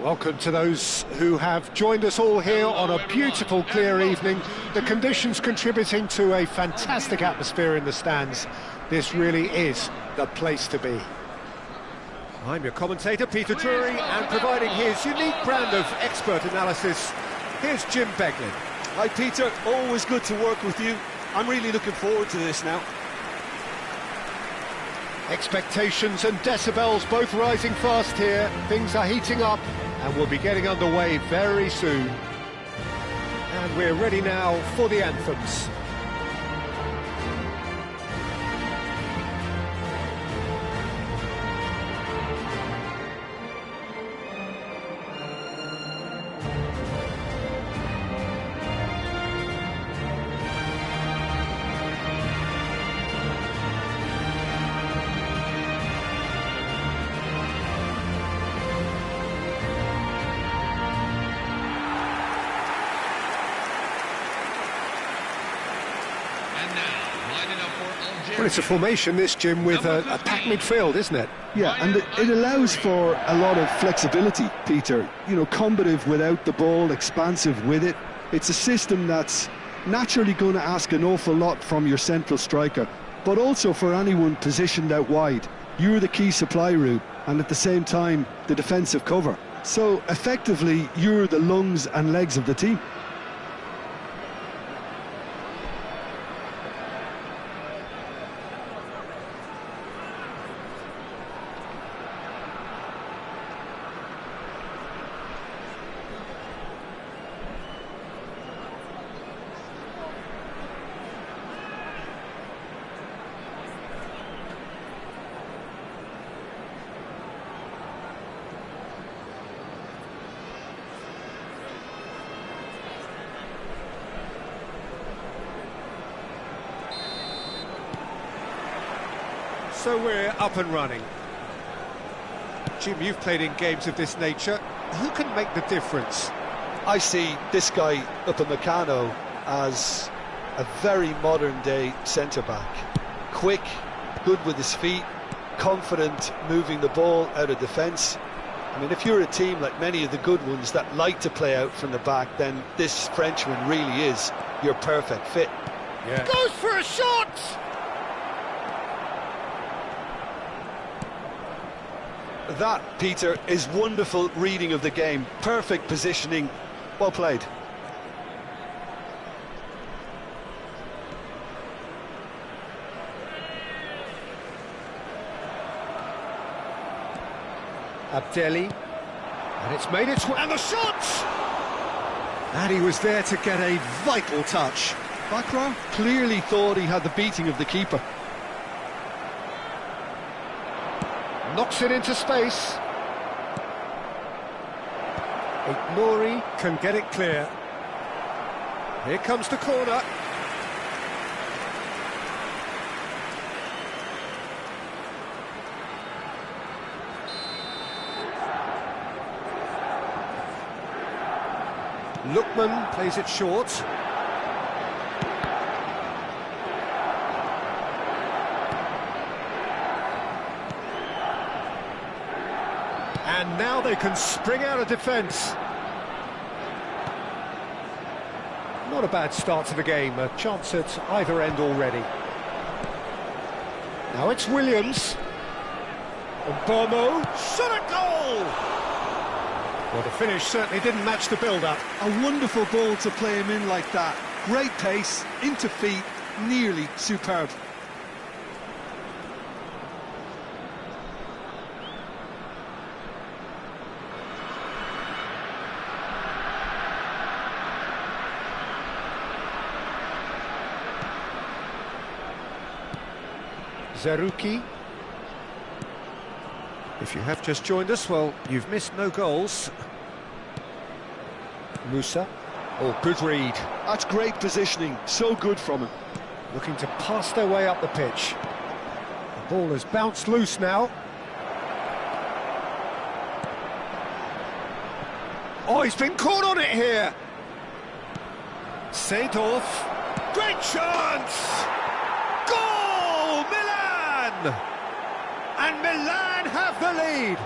Welcome to those who have joined us all here on a beautiful, clear evening. The conditions contributing to a fantastic atmosphere in the stands. This really is the place to be. I'm your commentator, Peter Drury, and providing his unique brand of expert analysis, here's Jim Beglin. Hi Peter, always good to work with you. I'm really looking forward to this now. Expectations and decibels both rising fast here. Things are heating up and we'll be getting underway very soon. And we're ready now for the anthems. Well, it's a formation, this, Jim, with a packed midfield, isn't it? Yeah, and it allows for a lot of flexibility, Peter. You know, combative without the ball, expansive with it. It's a system that's naturally going to ask an awful lot from your central striker, but also for anyone positioned out wide. You're the key supply route, and at the same time, the defensive cover. So, effectively, you're the lungs and legs of the team. So we're up and running. Jim, you've played in games of this nature. Who can make the difference? I see this guy, Upamecano, as a very modern-day centre-back. Quick, good with his feet, confident moving the ball out of defence. I mean, if you're a team like many of the good ones that like to play out from the back, then this Frenchman really is your perfect fit. Yeah. Goes for a shot! That, Peter, is wonderful reading of the game. Perfect positioning. Well played. Abdelli. And it's made its way. And the shot! And he was there to get a vital touch. Bakra clearly thought he had the beating of the keeper. Knocks it into space. Ignori can get it clear. Here comes the corner. Lookman plays it short. And now they can spring out of defence. Not a bad start to the game, a chance at either end already. Now it's Williams. And Bomo, shot a goal! Well, the finish certainly didn't match the build-up. A wonderful ball to play him in like that. Great pace, into feet, nearly superb. Zerouki. If you have just joined us, well, you've missed no goals. Musa. Oh, good read. That's great positioning, so good from him. Looking to pass their way up the pitch. The ball has bounced loose now. Oh, he's been caught on it here. Seedorf. Great chance! Goal! Milan! And Milan have the lead.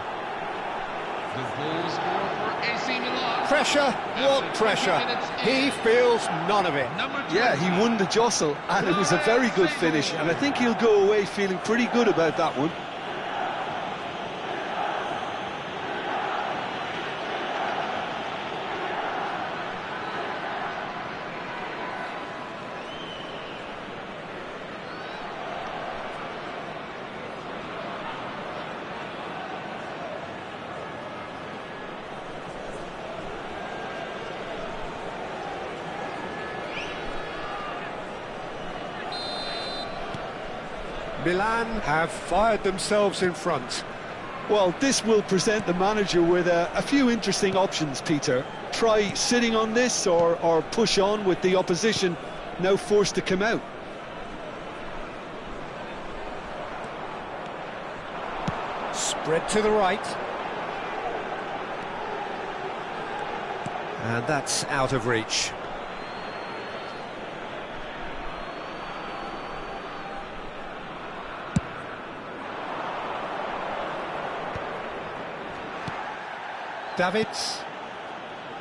The goal scorer for AC Milan. Pressure? What pressure? He feels none of it. Yeah, he won the jostle, and it was a very good finish, and I think he'll go away feeling pretty good about that one. Milan have fired themselves in front. Well, this will present the manager with a few interesting options, Peter. Try sitting on this or push on with the opposition now forced to come out. Spread to the right. And that's out of reach. Davids,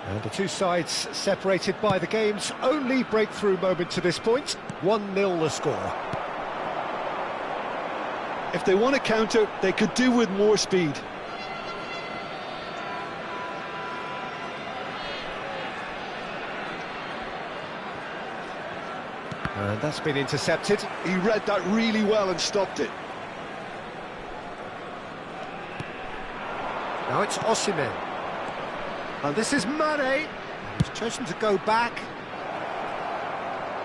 and the two sides separated by the game's only breakthrough moment to this point. 1-0 the score. If they want to counter, they could do with more speed. And that's been intercepted. He read that really well and stopped it. Now it's Osimhen. And this is Mane. He's chosen to go back.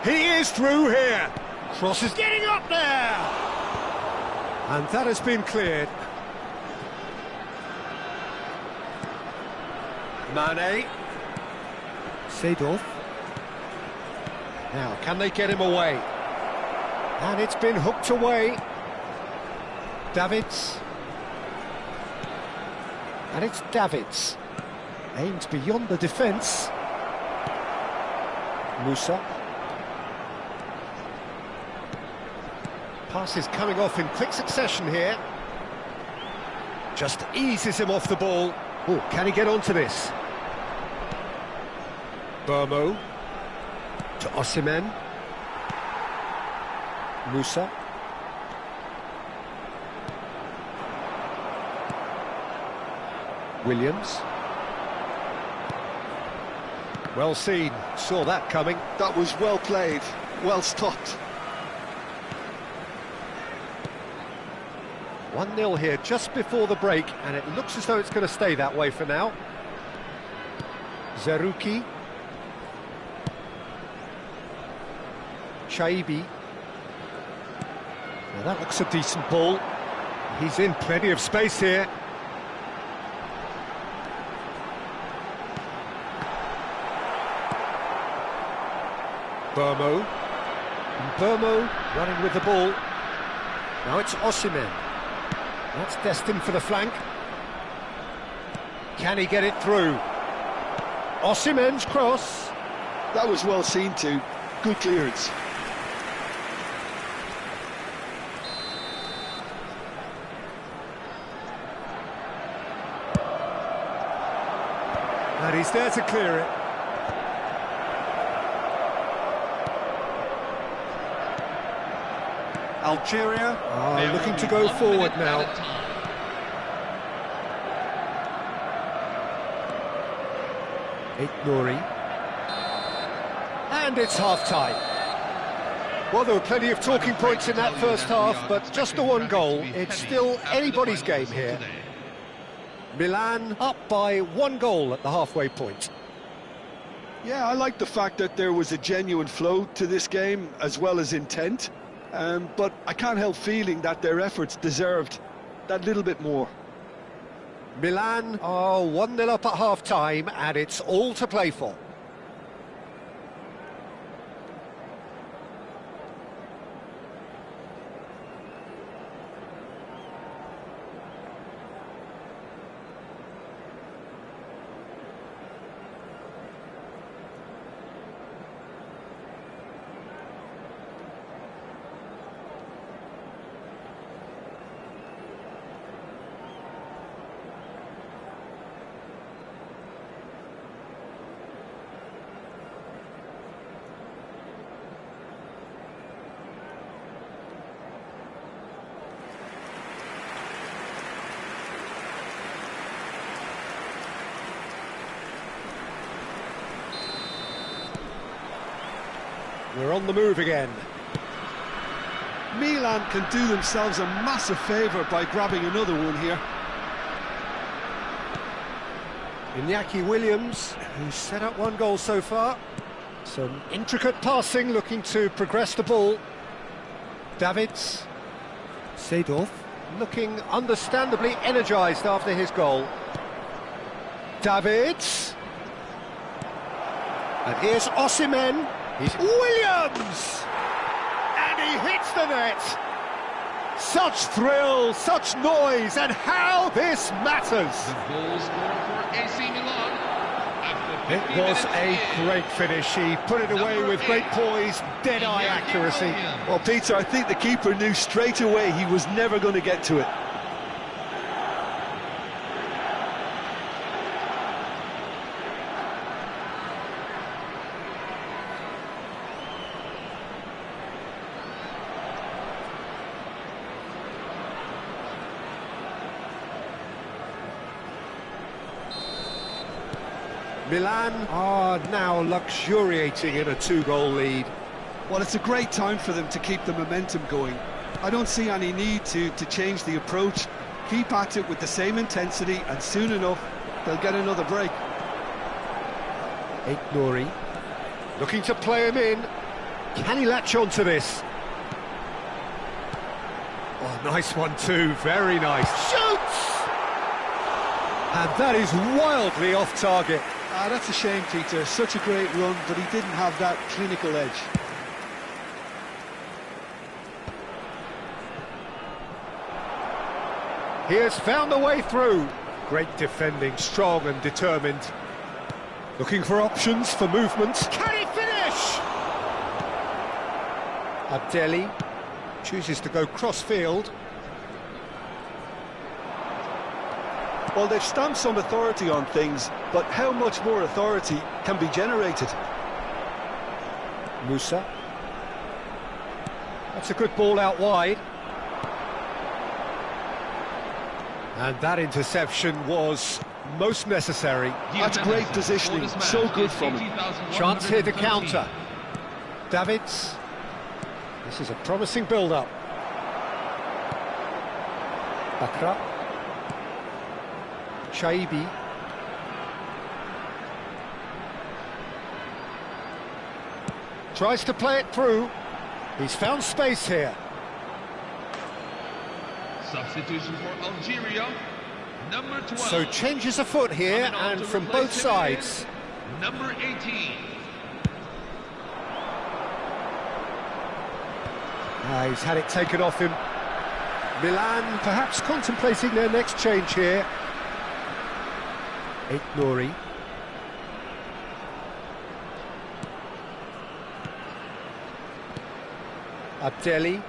He is through here. Cross is getting up there. And that has been cleared. Mane. Seedorf. Now, can they get him away? And it's been hooked away. Davids. And it's Davids. Aimed beyond the defence. Musa. Passes coming off in quick succession here. Just eases him off the ball. Oh, can he get onto this? Burmo. To Osimhen. Musa. Williams. Well seen, saw that coming. That was well played, well stopped. 1-0 here just before the break, and it looks as though it's going to stay that way for now. Zerouki. Shaibi. Now that looks a decent ball. He's in plenty of space here. Burmo. And Burmo running with the ball. Now it's Osimhen. That's destined for the flank. Can he get it through? Osimhen's cross. That was well seen too. Good clearance. And he's there to clear it. Algeria are looking to go forward now. Nouri. And it's half-time. Well, there were plenty of talking points in that first half, but just the one goal. It's still anybody's game here. Milan up by 1 goal at the halfway point. Yeah, I like the fact that there was a genuine flow to this game, as well as intent. But I can't help feeling that their efforts deserved that little bit more. Milan are 1-0 up at half-time, and it's all to play for. We're on the move again. Milan can do themselves a massive favour by grabbing another one here. Iñaki Williams, who's set up one goal so far. Some intricate passing, looking to progress the ball. Davids. Seedorf, looking understandably energised after his goal. Davids. And here's Osimhen. He's Williams! And he hits the net! Such thrill, such noise, and how this matters! The goal scored for AC Milan. After It 50 was minutes a in, great finish. He put it away Number with great 8, poise, dead-eye Iñaki accuracy. Williams. Well, Peter, I think the keeper knew straight away he was never going to get to it. Milan are now luxuriating in a two-goal lead. Well, it's a great time for them to keep the momentum going. I don't see any need to change the approach. Keep at it with the same intensity, and soon enough, they'll get another break. Nouri looking to play him in. Can he latch on to this? Oh, nice one too, very nice. Shoots! And that is wildly off target. Ah, that's a shame, Peter. Such a great run, but he didn't have that clinical edge. He has found a way through. Great defending, strong and determined. Looking for options, for movement. Can he finish? Abdelli chooses to go cross-field. Well, they've stamped some authority on things, but how much more authority can be generated? Musa. That's a good ball out wide. And that interception was most necessary. That's great positioning, so good from him. Chance here to counter. Davids. This is a promising build-up. Bakra. Shaibi. Tries to play it through. He's found space here. Substitution for Algeria, number 12. So changes a foot here, and from both sides. Number 18. He's had it taken off him. Milan perhaps contemplating their next change here. Nouri. Abdelli.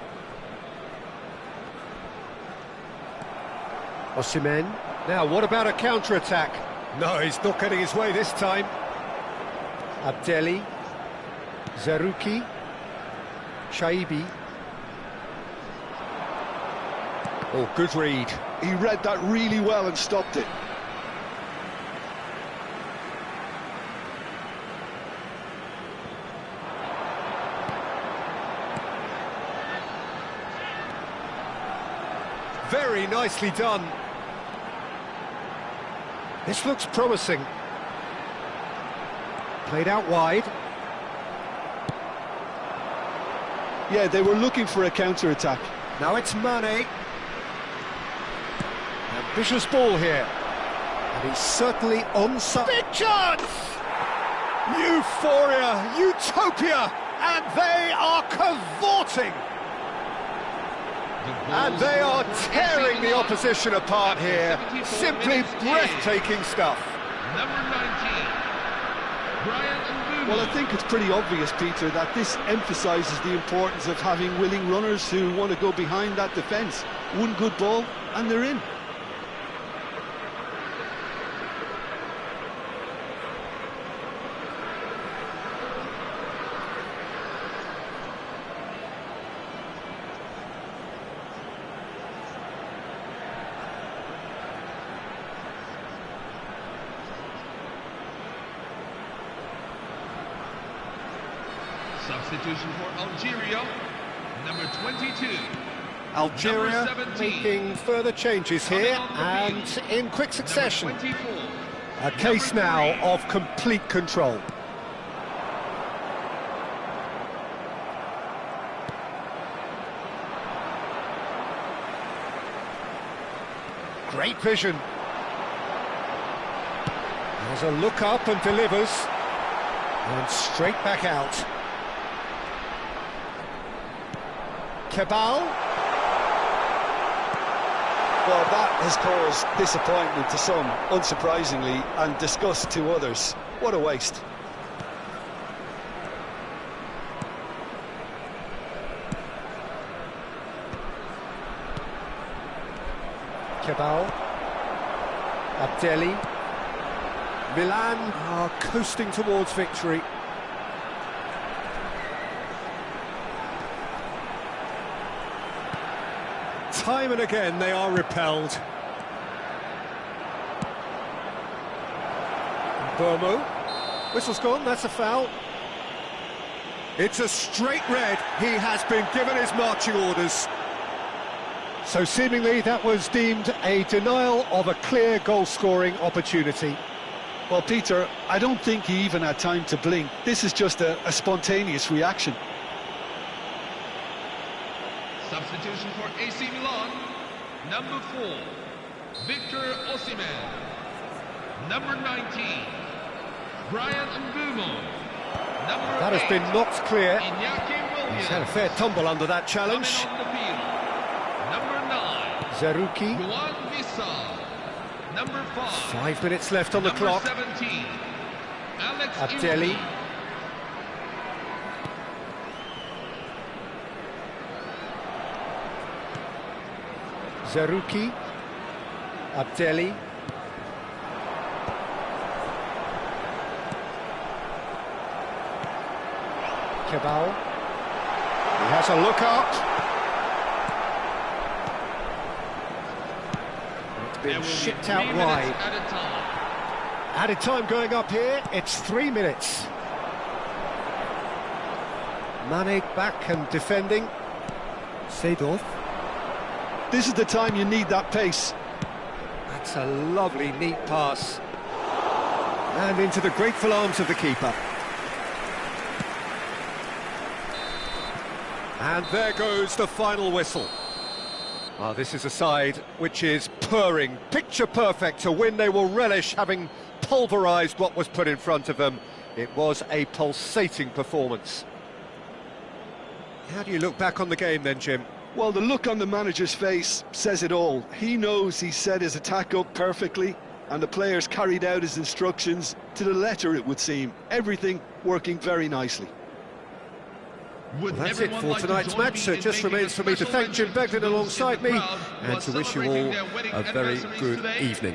Osimhen. Now, what about a counter-attack? No, he's not getting his way this time. Abdelli. Zerouki. Shaibi. Oh, good read. He read that really well and stopped it. Very nicely done. This looks promising. Played out wide. Yeah, they were looking for a counter-attack. Now it's Mane. Ambitious ball here. And he's certainly on side. Big chance! Euphoria, utopia, and they are cavorting. And they are tearing the opposition apart here. Simply breathtaking stuff. Number 19. Brian Mbeumo. Well, I think it's pretty obvious, Peter, that this emphasises the importance of having willing runners who want to go behind that defence. One good ball, and they're in. Substitution for Algeria, number 22. Algeria Number 17. making further changes here, and in quick succession. Number 24. A case Number now 3. of complete control. Great vision. Has a look up and delivers. And straight back out. Kebal. Well, that has caused disappointment to some, unsurprisingly, and disgust to others. What a waste. Kebal. Abdelli. Milan are coasting towards victory. Time and again they are repelled. Burmo. Whistle's gone, that's a foul. It's a straight red. He has been given his marching orders. So seemingly that was deemed a denial of a clear goal-scoring opportunity. Well, Peter, I don't think he even had time to blink. This is just a spontaneous reaction. Substitution for AC Milan, number 4, Victor Osimhen. Number 19, Brian Mbumo. Number That has 8, been knocked clear. Iñaki Williams. He's had a fair tumble under that challenge. Coming on the field, number 9, Zerouki. Juan Visa. Number 5, 5 minutes left on the number clock. 17, Alex Abdelli. Iwobi. Zerouki. Abdelli. Kebal. He has a look up. It's There been will be shipped 3 out minutes wide. at a time. Added time going up here, it's 3 minutes. Mane back and defending. Seedorf. This is the time you need that pace. That's a lovely, neat pass. And into the grateful arms of the keeper. And there goes the final whistle. This is a side which is purring, picture perfect to win. They will relish having pulverised what was put in front of them. It was a pulsating performance. How do you look back on the game then, Jim? Well, the look on the manager's face says it all. He knows he set his attack up perfectly, and the players carried out his instructions to the letter, it would seem. Everything working very nicely. Well, that's it for tonight's match, so it just remains for me to thank Jim Beglin alongside me and to wish you all a very good evening.